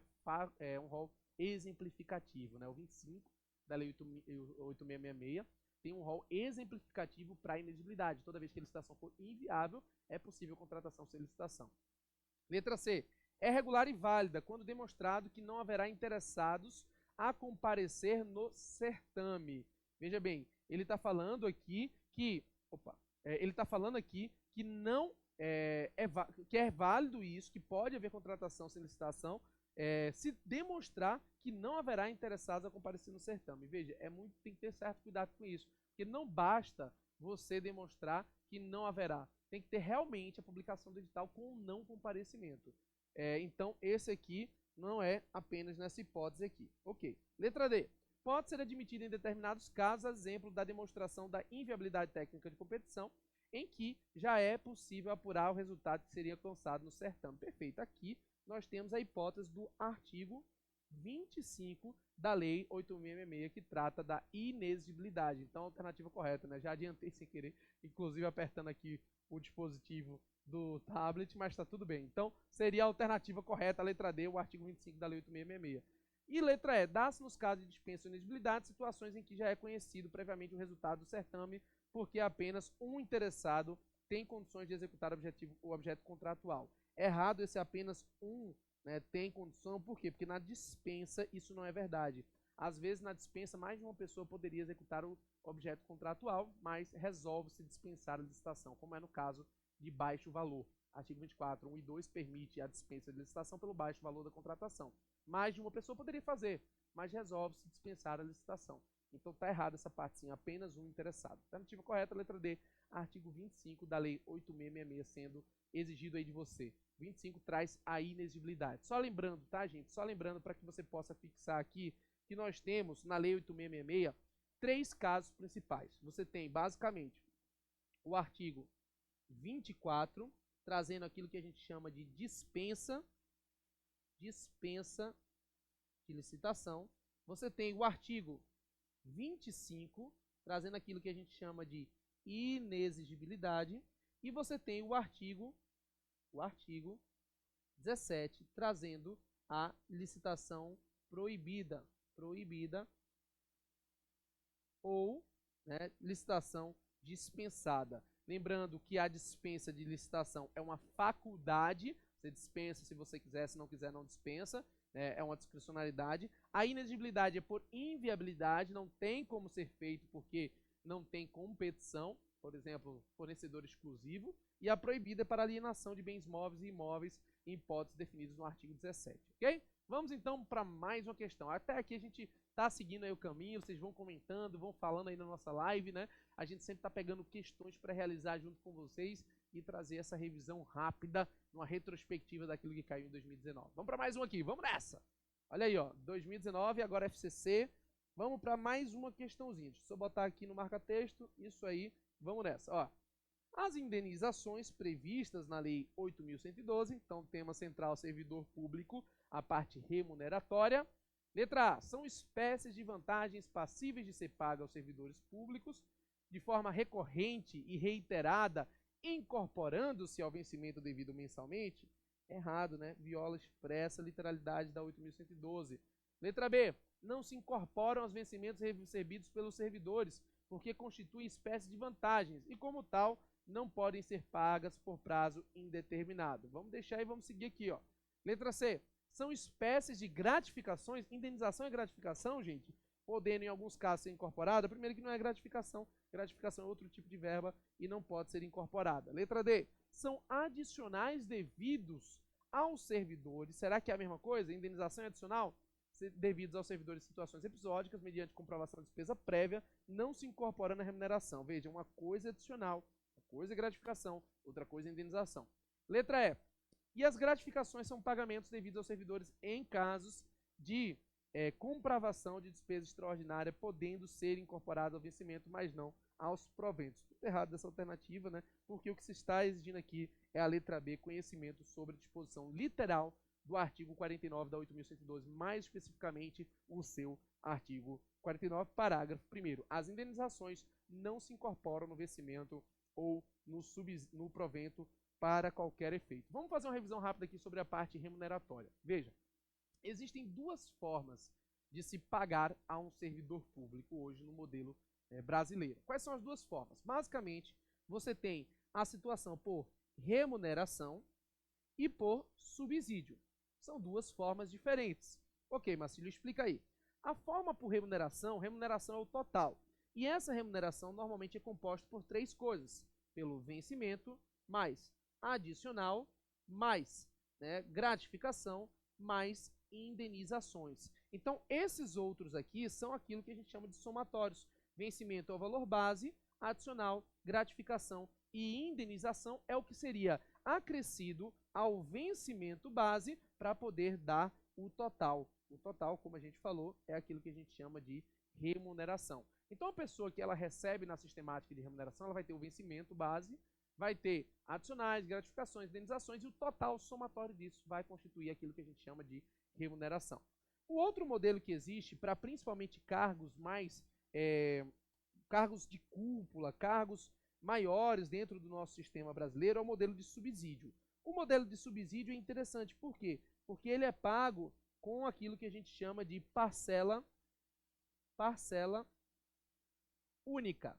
é um rol exemplificativo. Né? O 25 da Lei 8.666 tem um rol exemplificativo para a inexigibilidade. Toda vez que a licitação for inviável, é possível contratação sem licitação. Letra C. É regular e válida quando demonstrado que não haverá interessados a comparecer no certame. Veja bem, ele está falando aqui que, não que é válido isso, que pode haver contratação sem licitação, se demonstrar que não haverá interessados a comparecer no certame. Veja, tem que ter certo cuidado com isso, porque não basta você demonstrar que não haverá, tem que ter realmente a publicação do edital com não comparecimento. Então, esse aqui não é apenas nessa hipótese aqui. Ok. Letra D. pode ser admitida em determinados casos, exemplo da demonstração da inviabilidade técnica de competição, em que já é possível apurar o resultado que seria alcançado no certame. Perfeito. Aqui nós temos a hipótese do artigo 25 da Lei 8.666, que trata da inexigibilidade. Então, a alternativa correta, né? Já adiantei sem querer, inclusive apertando aqui o dispositivo do tablet, mas está tudo bem. Então, seria a alternativa correta, a letra D, o artigo 25 da Lei 8.666. E letra E, dá-se nos casos de dispensa ou inexigibilidade situações em que já é conhecido previamente o resultado do certame, porque apenas um interessado tem condições de executar o objeto contratual. Errado esse apenas um, né, tem condição, por quê? Porque na dispensa isso não é verdade. Às vezes na dispensa mais de uma pessoa poderia executar o objeto contratual, mas resolve-se dispensar a licitação, como é no caso de baixo valor. Artigo 24, 1 e 2 permite a dispensa de licitação pelo baixo valor da contratação. Mais de uma pessoa poderia fazer, mas resolve-se dispensar a licitação. Então está errada essa parte sim, apenas um interessado. Alternativa correta, letra D, artigo 25 da Lei 8.666 sendo exigido aí de você. 25 traz a inexigibilidade. Só lembrando, tá, gente? Só lembrando para que você possa fixar aqui que nós temos na Lei 8.666 três casos principais. Você tem basicamente o artigo 24, trazendo aquilo que a gente chama de dispensa de licitação. Você tem o artigo 25, trazendo aquilo que a gente chama de inexigibilidade. E você tem o artigo 17, trazendo a licitação proibida ou, né, licitação dispensada. Lembrando que a dispensa de licitação é uma faculdade, você dispensa se você quiser, se não quiser não dispensa, é uma discricionalidade. A inexigibilidade é por inviabilidade, não tem como ser feito porque não tem competição, por exemplo, fornecedor exclusivo, e a proibida é para alienação de bens móveis e imóveis em hipóteses definidas no artigo 17, ok? Vamos então para mais uma questão. Até aqui a gente está seguindo aí o caminho, vocês vão comentando, vão falando aí na nossa live, né? A gente sempre está pegando questões para realizar junto com vocês e trazer essa revisão rápida, uma retrospectiva daquilo que caiu em 2019. Vamos para mais um aqui, vamos nessa! Olha aí, ó, 2019, agora FCC. Vamos para mais uma questãozinha. Deixa eu só botar aqui no marca-texto, isso aí, vamos nessa, ó. As indenizações previstas na Lei 8.112, então tema central servidor público, a parte remuneratória. Letra A, são espécies de vantagens passíveis de ser pagas aos servidores públicos de forma recorrente e reiterada, incorporando-se ao vencimento devido mensalmente. Errado, né? Viola expressa a literalidade da 8.112. Letra B, não se incorporam aos vencimentos recebidos pelos servidores, porque constituem espécie de vantagens e, como tal, não podem ser pagas por prazo indeterminado. Vamos deixar e vamos seguir aqui, ó. Letra C, são espécies de gratificações. Indenização é gratificação, gente? Podendo, em alguns casos, ser incorporada. Primeiro que não é gratificação. Gratificação é outro tipo de verba e não pode ser incorporada. Letra D, são adicionais devidos aos servidores. Será que é a mesma coisa? Indenização é adicional? Devidos aos servidores em situações episódicas, mediante comprovação de despesa prévia, não se incorporando à remuneração. Veja, uma coisa é adicional, uma coisa é gratificação, outra coisa é indenização. Letra E, e as gratificações são pagamentos devidos aos servidores em casos de comprovação de despesa extraordinária, podendo ser incorporado ao vencimento, mas não aos proventos. Tudo errado dessa alternativa, né? Porque o que se está exigindo aqui é a letra B, conhecimento sobre a disposição literal do artigo 49 da 8.112, mais especificamente o seu artigo 49, parágrafo 1º. As indenizações não se incorporam no vencimento ou no provento para qualquer efeito. Vamos fazer uma revisão rápida aqui sobre a parte remuneratória. Veja, existem duas formas de se pagar a um servidor público hoje no modelo brasileiro. Quais são as duas formas? Basicamente, você tem a situação por remuneração e por subsídio. São duas formas diferentes. Ok, Marcílio, explica aí. A forma por remuneração é o total. E essa remuneração normalmente é composta por três coisas. Pelo vencimento, mais adicional, mais gratificação, mais indenizações. Então, esses outros aqui são aquilo que a gente chama de somatórios. Vencimento é o valor base, adicional, gratificação e indenização é o que seria acrescido ao vencimento base para poder dar o total. O total, como a gente falou, é aquilo que a gente chama de remuneração. Então, a pessoa que ela recebe na sistemática de remuneração, ela vai ter o vencimento base, vai ter adicionais, gratificações, indenizações, e o total somatório disso vai constituir aquilo que a gente chama de remuneração. O outro modelo que existe para principalmente cargos mais cargos de cúpula, cargos maiores dentro do nosso sistema brasileiro, é o modelo de subsídio. O modelo de subsídio é interessante, por quê? Porque ele é pago com aquilo que a gente chama de parcela única.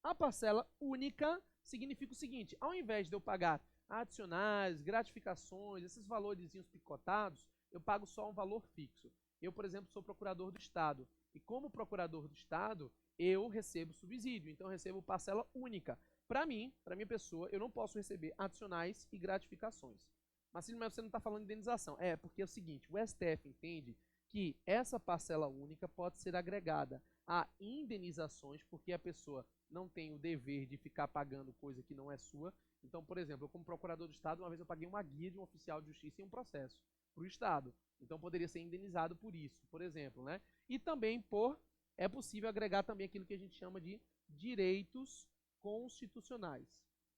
A parcela única significa o seguinte: ao invés de eu pagar adicionais, gratificações, esses valorzinhos picotados, eu pago só um valor fixo. Eu, por exemplo, sou procurador do Estado. E como procurador do Estado, eu recebo subsídio. Então, eu recebo parcela única. Para mim, para minha pessoa, eu não posso receber adicionais e gratificações. Mas você não está falando de indenização. É, porque é o seguinte, o STF entende que essa parcela única pode ser agregada a indenizações, porque a pessoa não tem o dever de ficar pagando coisa que não é sua. Então, por exemplo, eu como procurador do Estado, uma vez eu paguei uma guia de um oficial de justiça em um processo para o Estado. Então, poderia ser indenizado por isso, por exemplo, né? E também é possível agregar também aquilo que a gente chama de direitos constitucionais.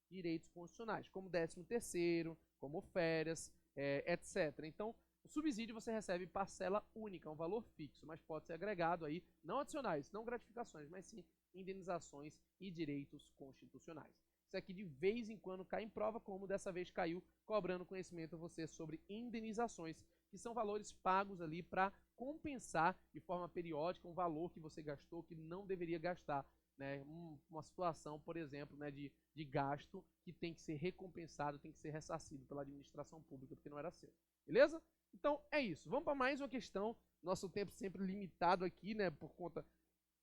Direitos constitucionais, como 13º, como férias, etc. Então, o subsídio você recebe parcela única, um valor fixo, mas pode ser agregado aí, não adicionais, não gratificações, mas sim indenizações e direitos constitucionais. Isso aqui de vez em quando cai em prova, como dessa vez caiu, cobrando conhecimento a você sobre indenizações, que são valores pagos ali para compensar de forma periódica um valor que você gastou que não deveria gastar. Né? Uma situação, por exemplo, né, de gasto que tem que ser recompensado, tem que ser ressarcido pela administração pública, porque não era seu. Beleza? Então, é isso. Vamos para mais uma questão. Nosso tempo sempre limitado aqui, né, por conta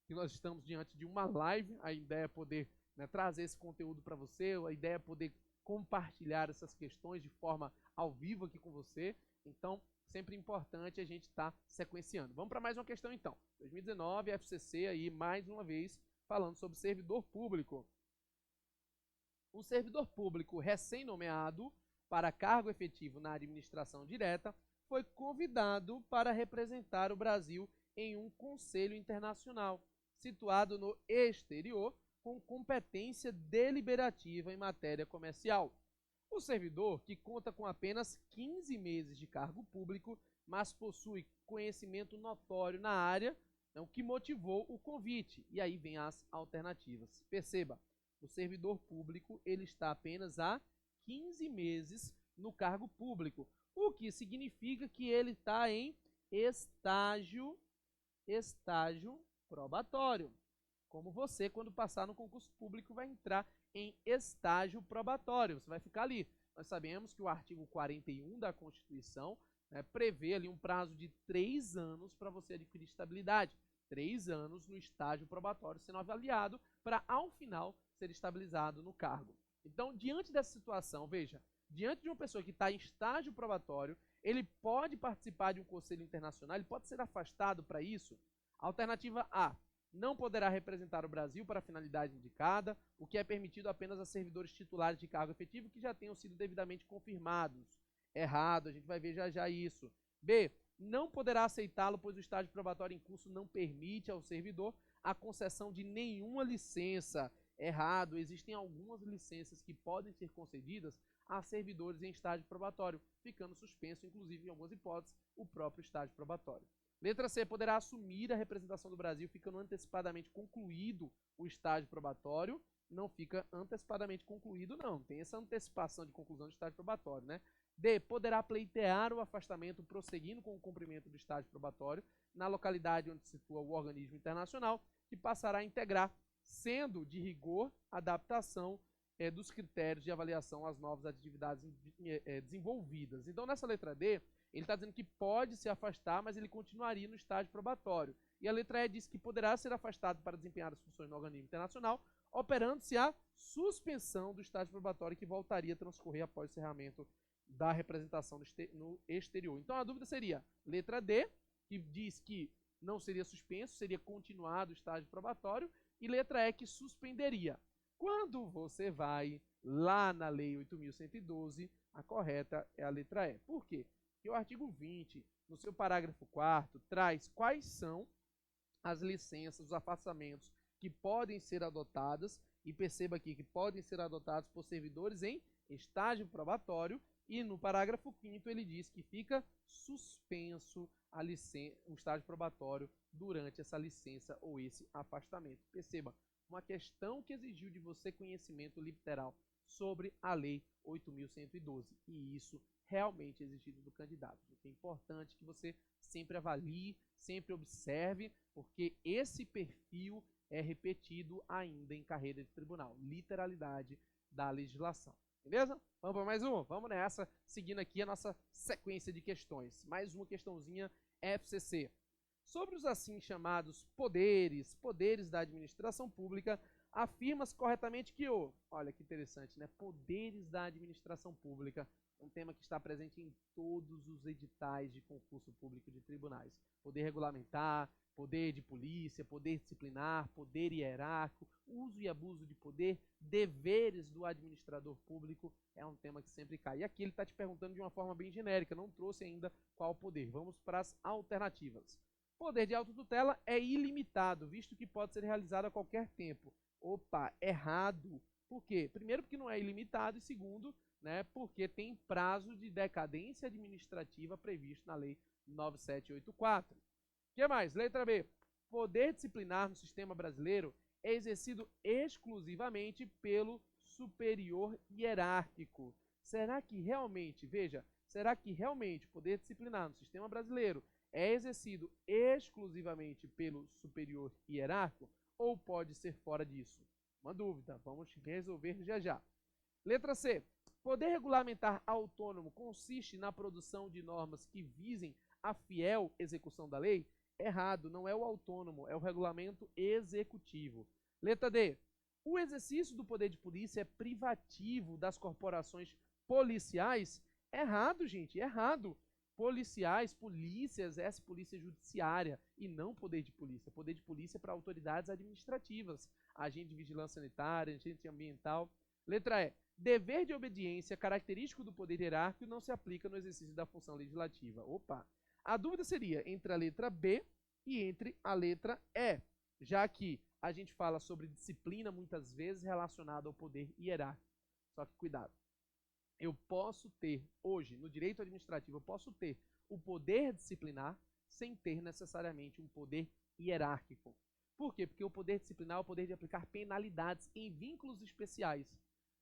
que nós estamos diante de uma live. A ideia é poder, né, trazer esse conteúdo para você, a ideia é poder compartilhar essas questões de forma ao vivo aqui com você. Então, sempre importante a gente estar sequenciando. Vamos para mais uma questão, então. 2019, FCC aí, mais uma vez, falando sobre servidor público. Um servidor público recém-nomeado para cargo efetivo na administração direta foi convidado para representar o Brasil em um conselho internacional, situado no exterior, com competência deliberativa em matéria comercial. O servidor, que conta com apenas 15 meses de cargo público, mas possui conhecimento notório na área, é o que motivou o convite. E aí vem as alternativas. Perceba, o servidor público ele está apenas há 15 meses no cargo público, o que significa que ele está em estágio probatório. Como você, quando passar no concurso público, vai entrar em estágio probatório. Você vai ficar ali. Nós sabemos que o artigo 41 da Constituição, né, prevê ali um prazo de 3 anos para você adquirir estabilidade. 3 anos no estágio probatório sendo avaliado para, ao final, ser estabilizado no cargo. Então, diante dessa situação, veja, diante de uma pessoa que está em estágio probatório, ele pode participar de um conselho internacional, ele pode ser afastado para isso. Alternativa A, não poderá representar o Brasil para a finalidade indicada, o que é permitido apenas a servidores titulares de cargo efetivo que já tenham sido devidamente confirmados. Errado, a gente vai ver já já isso. B, não poderá aceitá-lo, pois o estágio probatório em curso não permite ao servidor a concessão de nenhuma licença. Errado, existem algumas licenças que podem ser concedidas a servidores em estágio probatório, ficando suspenso, inclusive, em algumas hipóteses, o próprio estágio probatório. Letra C, poderá assumir a representação do Brasil, ficando antecipadamente concluído o estágio probatório. Não fica antecipadamente concluído, não. Tem essa antecipação de conclusão do estágio probatório, né? D, poderá pleitear o afastamento prosseguindo com o cumprimento do estágio probatório na localidade onde se situa o organismo internacional, que passará a integrar, sendo de rigor adaptação dos critérios de avaliação às novas atividades desenvolvidas. Então, nessa letra D, ele está dizendo que pode se afastar, mas ele continuaria no estágio probatório. E a letra E diz que poderá ser afastado para desempenhar as funções no organismo internacional, operando-se a suspensão do estágio probatório que voltaria a transcorrer após o encerramento da representação no exterior. Então, a dúvida seria letra D, que diz que não seria suspenso, seria continuado o estágio probatório, e letra E, que suspenderia. Quando você vai lá na Lei 8.112, a correta é a letra E. Por quê? Porque o artigo 20, no seu parágrafo 4º, traz quais são as licenças, os afastamentos que podem ser adotadas, e perceba aqui que podem ser adotados por servidores em estágio probatório, e no parágrafo 5º ele diz que fica suspenso o estágio probatório durante essa licença ou esse afastamento. Perceba, uma questão que exigiu de você conhecimento literal sobre a Lei 8.112, e isso realmente é exigido do candidato. É importante que você sempre avalie, sempre observe, porque esse perfil é repetido ainda em carreira de tribunal, literalidade da legislação. Beleza? Vamos para mais uma? Vamos nessa, seguindo aqui a nossa sequência de questões. Mais uma questãozinha FCC. Sobre os assim chamados poderes da administração pública, afirma-se corretamente que olha que interessante, né? Poderes da administração pública, um tema que está presente em todos os editais de concurso público de tribunais. Poder regulamentar, poder de polícia, poder disciplinar, poder hierárquico, uso e abuso de poder, deveres do administrador público, é um tema que sempre cai. E aqui ele está te perguntando de uma forma bem genérica, não trouxe ainda qual poder. Vamos para as alternativas. Poder de autotutela é ilimitado, visto que pode ser realizado a qualquer tempo. Opa, errado. Por quê? Primeiro, porque não é ilimitado, e segundo, né, porque tem prazo de decadência administrativa previsto na Lei 9784. O que mais? Letra B. Poder disciplinar no sistema brasileiro é exercido exclusivamente pelo superior hierárquico. Será que realmente, veja, será que realmente o poder disciplinar no sistema brasileiro é exercido exclusivamente pelo superior hierárquico ou pode ser fora disso? Uma dúvida, vamos resolver já já. Letra C. Poder regulamentar autônomo consiste na produção de normas que visem a fiel execução da lei? Errado, não é o autônomo, é o regulamento executivo. Letra D. O exercício do poder de polícia é privativo das corporações policiais? Errado, gente, errado. Policiais, polícias, essa polícia judiciária e não poder de polícia. Poder de polícia para autoridades administrativas, agente de vigilância sanitária, agente ambiental. Letra E. Dever de obediência característico do poder hierárquico não se aplica no exercício da função legislativa. Opa! A dúvida seria entre a letra B e entre a letra E, já que a gente fala sobre disciplina muitas vezes relacionada ao poder hierárquico. Só que cuidado. Eu posso ter, hoje, no direito administrativo, eu posso ter o poder disciplinar sem ter necessariamente um poder hierárquico. Por quê? Porque o poder disciplinar é o poder de aplicar penalidades em vínculos especiais.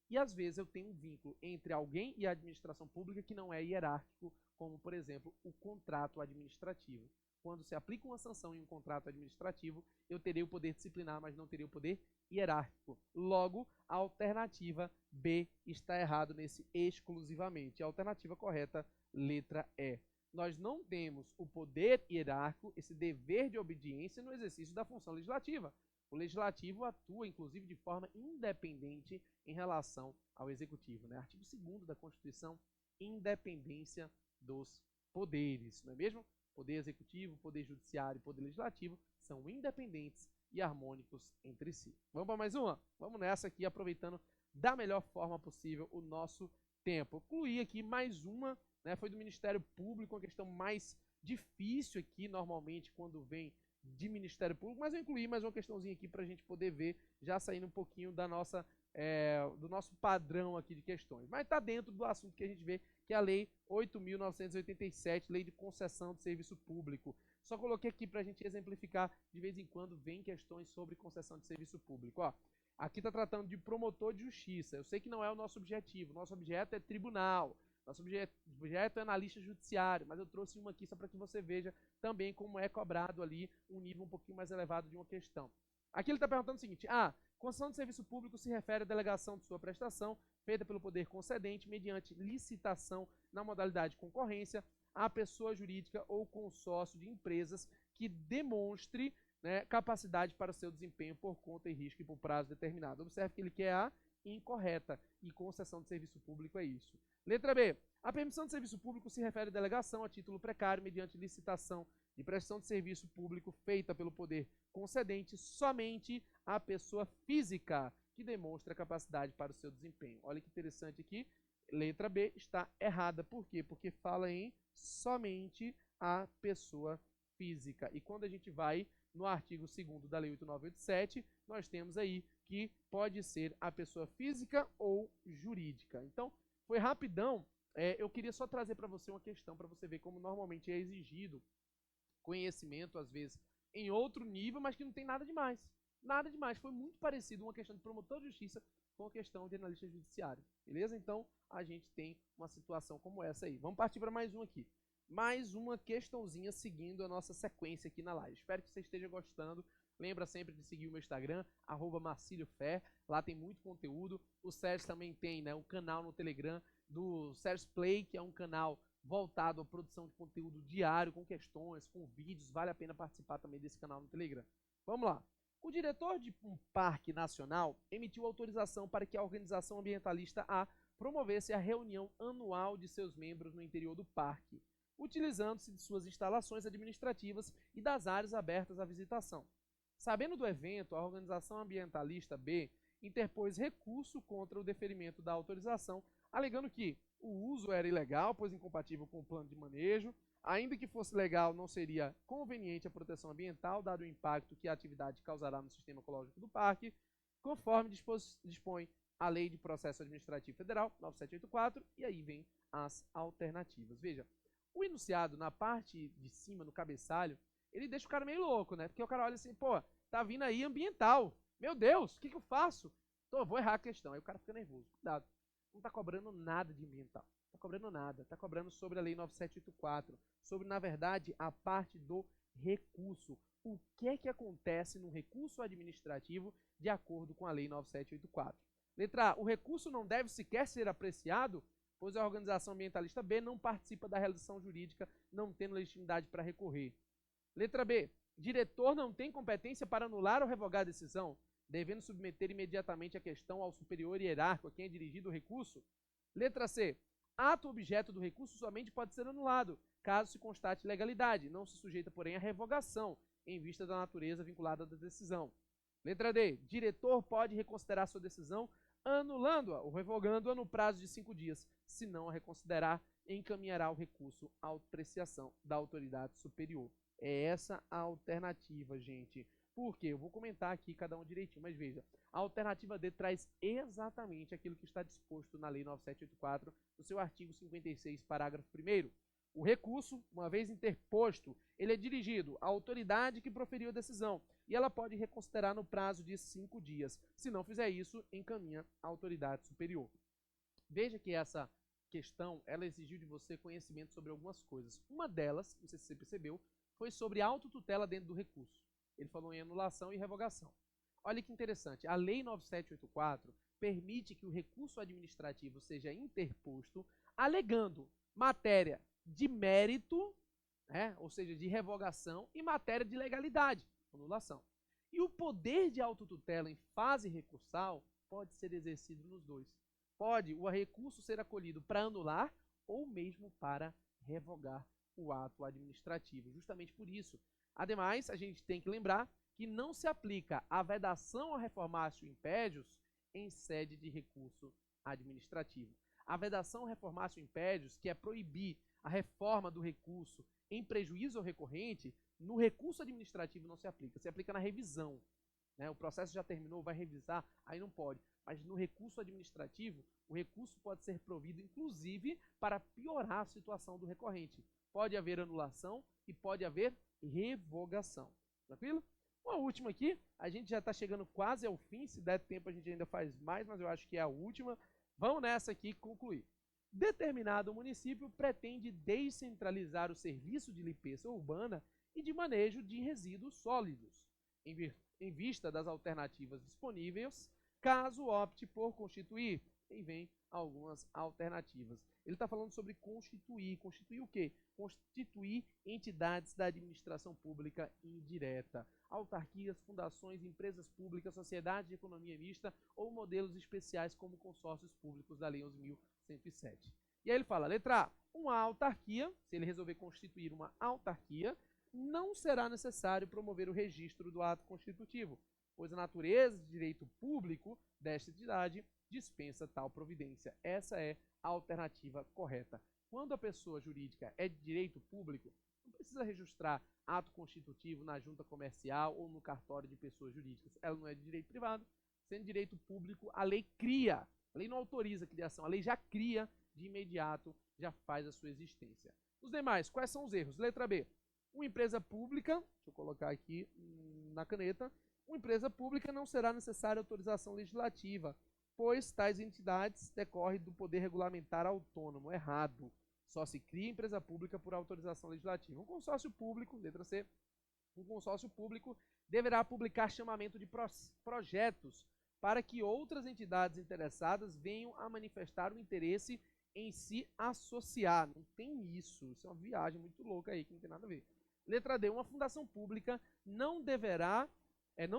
E às vezes eu tenho um vínculo entre alguém e a administração pública que não é hierárquico, como, por exemplo, o contrato administrativo. Quando se aplica uma sanção em um contrato administrativo, eu terei o poder disciplinar, mas não terei o poder hierárquico. Logo, a alternativa B está errado nesse exclusivamente. A alternativa correta, letra E. Nós não temos o poder hierárquico, esse dever de obediência no exercício da função legislativa. O legislativo atua, inclusive, de forma independente em relação ao executivo, né? Artigo 2º da Constituição, independência dos poderes, não é mesmo? Poder executivo, poder judiciário e poder legislativo são independentes e harmônicos entre si. Vamos para mais uma? Vamos nessa aqui, aproveitando da melhor forma possível o nosso tempo. Eu incluí aqui mais uma, né? Foi do Ministério Público, uma questão mais difícil aqui, normalmente, quando vem de Ministério Público, mas eu incluí mais uma questãozinha aqui para a gente poder ver, já saindo um pouquinho da nossa, do nosso padrão aqui de questões. Mas está dentro do assunto que a gente vê, que é a Lei 8.987, Lei de Concessão de Serviço Público. Só coloquei aqui para a gente exemplificar, de vez em quando vem questões sobre concessão de serviço público. Ó, aqui está tratando de promotor de justiça. Eu sei que não é o nosso objetivo, nosso objeto é tribunal. Nosso objeto é analista judiciário, mas eu trouxe uma aqui só para que você veja também como é cobrado ali um nível um pouquinho mais elevado de uma questão. Aqui ele está perguntando o seguinte: concessão de serviço público se refere à delegação de sua prestação feita pelo poder concedente mediante licitação na modalidade de concorrência à pessoa jurídica ou consórcio de empresas que demonstre, né, capacidade para o seu desempenho por conta e risco e por prazo determinado. Observe que ele quer a incorreta, e concessão de serviço público é isso. Letra B. A permissão de serviço público se refere à delegação a título precário mediante licitação de prestação de serviço público feita pelo poder concedente somente à pessoa física que demonstra capacidade para o seu desempenho. Olha que interessante aqui. Letra B está errada. Por quê? Porque fala em somente a pessoa física. E quando a gente vai no artigo 2º da Lei 8.987, nós temos aí que pode ser a pessoa física ou jurídica. Então, foi rapidão. Eu queria só trazer para você uma questão, para você ver como normalmente é exigido conhecimento, às vezes, em outro nível, mas que não tem nada demais. Nada demais. Foi muito parecido uma questão de promotor de justiça com a questão de analista judiciário. Beleza? Então, a gente tem uma situação como essa aí. Vamos partir para mais um aqui. Mais uma questãozinha seguindo a nossa sequência aqui na live. Espero que você esteja gostando. Lembra sempre de seguir o meu Instagram, @MarcílioFé. Lá tem muito conteúdo. O Sérgio também tem, né, um canal no Telegram do Sérgio Play, que é um canal voltado à produção de conteúdo diário, com questões, com vídeos. Vale a pena participar também desse canal no Telegram. Vamos lá. O diretor de um parque nacional emitiu autorização para que a organização ambientalista A promovesse a reunião anual de seus membros no interior do parque, utilizando-se de suas instalações administrativas e das áreas abertas à visitação. Sabendo do evento, a organização ambientalista B interpôs recurso contra o deferimento da autorização, alegando que o uso era ilegal, pois incompatível com o plano de manejo. Ainda que fosse legal, não seria conveniente a proteção ambiental, dado o impacto que a atividade causará no sistema ecológico do parque, conforme dispõe a Lei de Processo Administrativo Federal, 9784, e aí vem as alternativas. Veja, o enunciado, na parte de cima, no cabeçalho, ele deixa o cara meio louco, né? Porque o cara olha assim, pô, tá vindo aí ambiental. Meu Deus, o que eu faço? Vou errar a questão. Aí o cara fica nervoso. Cuidado, não tá cobrando nada de ambiental. Está cobrando nada, está cobrando sobre a Lei 9784, sobre, na verdade, a parte do recurso. O que é que acontece no recurso administrativo de acordo com a Lei 9784? Letra A, o recurso não deve sequer ser apreciado, pois a organização ambientalista B não participa da realização jurídica, não tendo legitimidade para recorrer. Letra B, diretor não tem competência para anular ou revogar a decisão, devendo submeter imediatamente a questão ao superior hierárquico a quem é dirigido o recurso. Letra C, ato objeto do recurso somente pode ser anulado, caso se constate legalidade, não se sujeita, porém, à revogação, em vista da natureza vinculada da decisão. Letra D, diretor pode reconsiderar sua decisão, anulando-a ou revogando-a no prazo de 5 dias. Se não a reconsiderar, encaminhará o recurso à apreciação da autoridade superior. É essa a alternativa, gente. Por quê? Eu vou comentar aqui cada um direitinho, mas veja, a alternativa D traz exatamente aquilo que está disposto na Lei 9784, no seu artigo 56, parágrafo 1º. O recurso, uma vez interposto, ele é dirigido à autoridade que proferiu a decisão e ela pode reconsiderar no prazo de 5 dias. Se não fizer isso, encaminha à autoridade superior. Veja que essa questão, ela exigiu de você conhecimento sobre algumas coisas. Uma delas, não sei se você percebeu, foi sobre autotutela dentro do recurso. Ele falou em anulação e revogação. Olha que interessante, a Lei 9784 permite que o recurso administrativo seja interposto alegando matéria de mérito, né, ou seja, de revogação, e matéria de legalidade, anulação. E o poder de autotutela em fase recursal pode ser exercido nos dois. Pode o recurso ser acolhido para anular ou mesmo para revogar o ato administrativo. Justamente por isso. Ademais, a gente tem que lembrar que não se aplica a vedação a reformácio impédios em sede de recurso administrativo. A vedação reformácio impédios, que é proibir a reforma do recurso em prejuízo ao recorrente, no recurso administrativo não se aplica. Se aplica na revisão. Né? O processo já terminou, vai revisar, aí não pode. Mas no recurso administrativo, o recurso pode ser provido, inclusive, para piorar a situação do recorrente. Pode haver anulação e pode haver revogação. Tranquilo? Uma última aqui, a gente já está chegando quase ao fim, se der tempo a gente ainda faz mais, mas eu acho que é a última. Vamos nessa aqui concluir. Determinado município pretende descentralizar o serviço de limpeza urbana e de manejo de resíduos sólidos, em vista das alternativas disponíveis, caso opte por constituir. E vem algumas alternativas. Ele está falando sobre constituir. Constituir o quê? Constituir entidades da administração pública indireta, autarquias, fundações, empresas públicas, sociedades de economia mista ou modelos especiais como consórcios públicos da Lei 11.107. E aí ele fala, letra A, uma autarquia, se ele resolver constituir uma autarquia, não será necessário promover o registro do ato constitutivo, pois a natureza de direito público desta entidade dispensa tal providência. Essa é a alternativa correta. Quando a pessoa jurídica é de direito público, não precisa registrar ato constitutivo na junta comercial ou no cartório de pessoas jurídicas. Ela não é de direito privado, sendo direito público, a lei cria. A lei não autoriza a criação, a lei já cria de imediato, já faz a sua existência. Os demais, quais são os erros? Letra B. Uma empresa pública, deixa eu colocar aqui na caneta, uma empresa pública não será necessária autorização legislativa, pois tais entidades decorrem do poder regulamentar autônomo. Errado. Só se cria empresa pública por autorização legislativa. Um consórcio público, letra C, um consórcio público deverá publicar chamamento de projetos para que outras entidades interessadas venham a manifestar o interesse em se associar. Não tem isso. Isso é uma viagem muito louca aí, que não tem nada a ver. Letra D, uma fundação pública não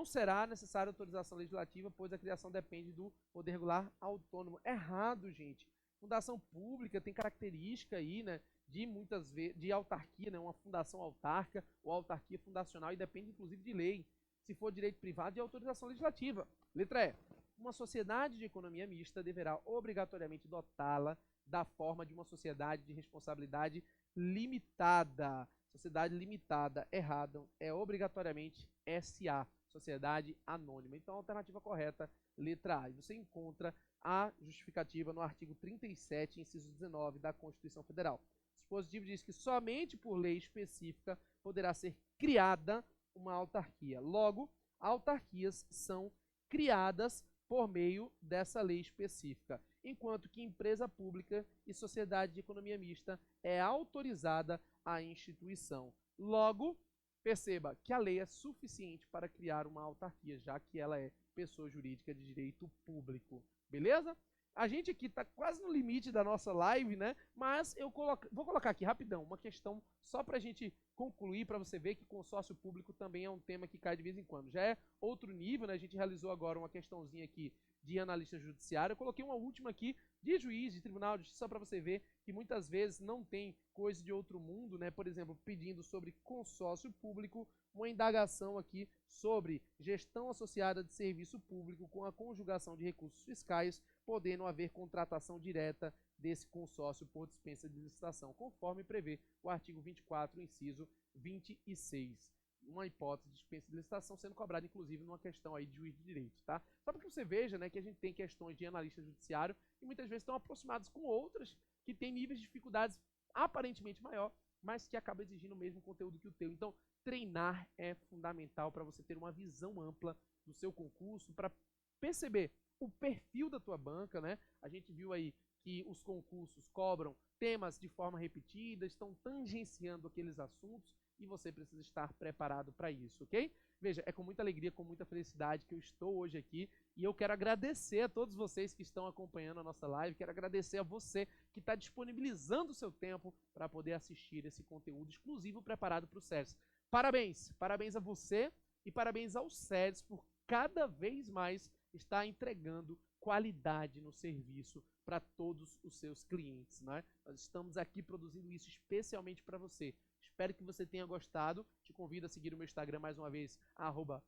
será necessária autorização legislativa, pois a criação depende do poder regular autônomo. Errado, gente. Fundação pública tem característica aí, né, de muitas vezes de autarquia, né, uma fundação autárquica ou autarquia fundacional, e depende inclusive de lei. Se for direito privado, de autorização legislativa. Letra E. Uma sociedade de economia mista deverá obrigatoriamente dotá-la da forma de uma sociedade de responsabilidade limitada. Sociedade limitada, errado, é obrigatoriamente SA, sociedade anônima. Então, a alternativa correta, letra A. E você encontra a justificativa no artigo 37, inciso 19 da Constituição Federal. O dispositivo diz que somente por lei específica poderá ser criada uma autarquia. Logo, autarquias são criadas por meio dessa lei específica, enquanto que empresa pública e sociedade de economia mista é autorizada a instituição. Logo, perceba que a lei é suficiente para criar uma autarquia, já que ela é pessoa jurídica de direito público. Beleza? A gente aqui está quase no limite da nossa live, né? Mas eu vou colocar aqui rapidão uma questão só para a gente concluir, para você ver que consórcio público também é um tema que cai de vez em quando. Já é outro nível, né? A gente realizou agora uma questãozinha aqui de analista judiciário. Eu coloquei uma última aqui de juiz, de tribunal de justiça, só para você ver que muitas vezes não tem coisa de outro mundo, né? Por exemplo, pedindo sobre consórcio público, uma indagação aqui sobre gestão associada de serviço público com a conjugação de recursos fiscais, podendo haver contratação direta desse consórcio por dispensa de licitação, conforme prevê o artigo 24, inciso 26. Uma hipótese de dispensa de licitação sendo cobrada, inclusive, numa questão aí de juiz de direito, tá? Só para que você veja, né, que a gente tem questões de analista judiciário e muitas vezes estão aproximadas com outras que têm níveis de dificuldades aparentemente maior, mas que acaba exigindo o mesmo conteúdo que o teu. Então, treinar é fundamental para você ter uma visão ampla do seu concurso, para perceber o perfil da tua banca, né? A gente viu aí que os concursos cobram temas de forma repetida, estão tangenciando aqueles assuntos, e você precisa estar preparado para isso, ok? Veja, é com muita alegria, com muita felicidade que eu estou hoje aqui, e eu quero agradecer a todos vocês que estão acompanhando a nossa live, quero agradecer a você que está disponibilizando o seu tempo para poder assistir esse conteúdo exclusivo preparado para o SERS. Parabéns! Parabéns a você e parabéns ao SERS por cada vez mais estar entregando qualidade no serviço para todos os seus clientes, né? Nós estamos aqui produzindo isso especialmente para você. Espero que você tenha gostado. Te convido a seguir o meu Instagram mais uma vez,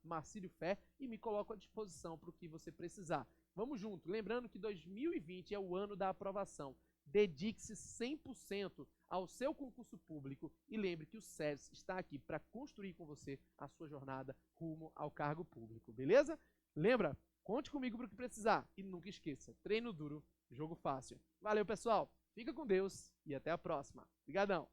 @MarcílioFé, e me coloco à disposição para o que você precisar. Vamos junto. Lembrando que 2020 é o ano da aprovação. Dedique-se 100% ao seu concurso público e lembre que o SERS está aqui para construir com você a sua jornada rumo ao cargo público, beleza? Lembra? Conte comigo para o que precisar e nunca esqueça, treino duro, jogo fácil. Valeu, pessoal. Fica com Deus e até a próxima. Obrigadão.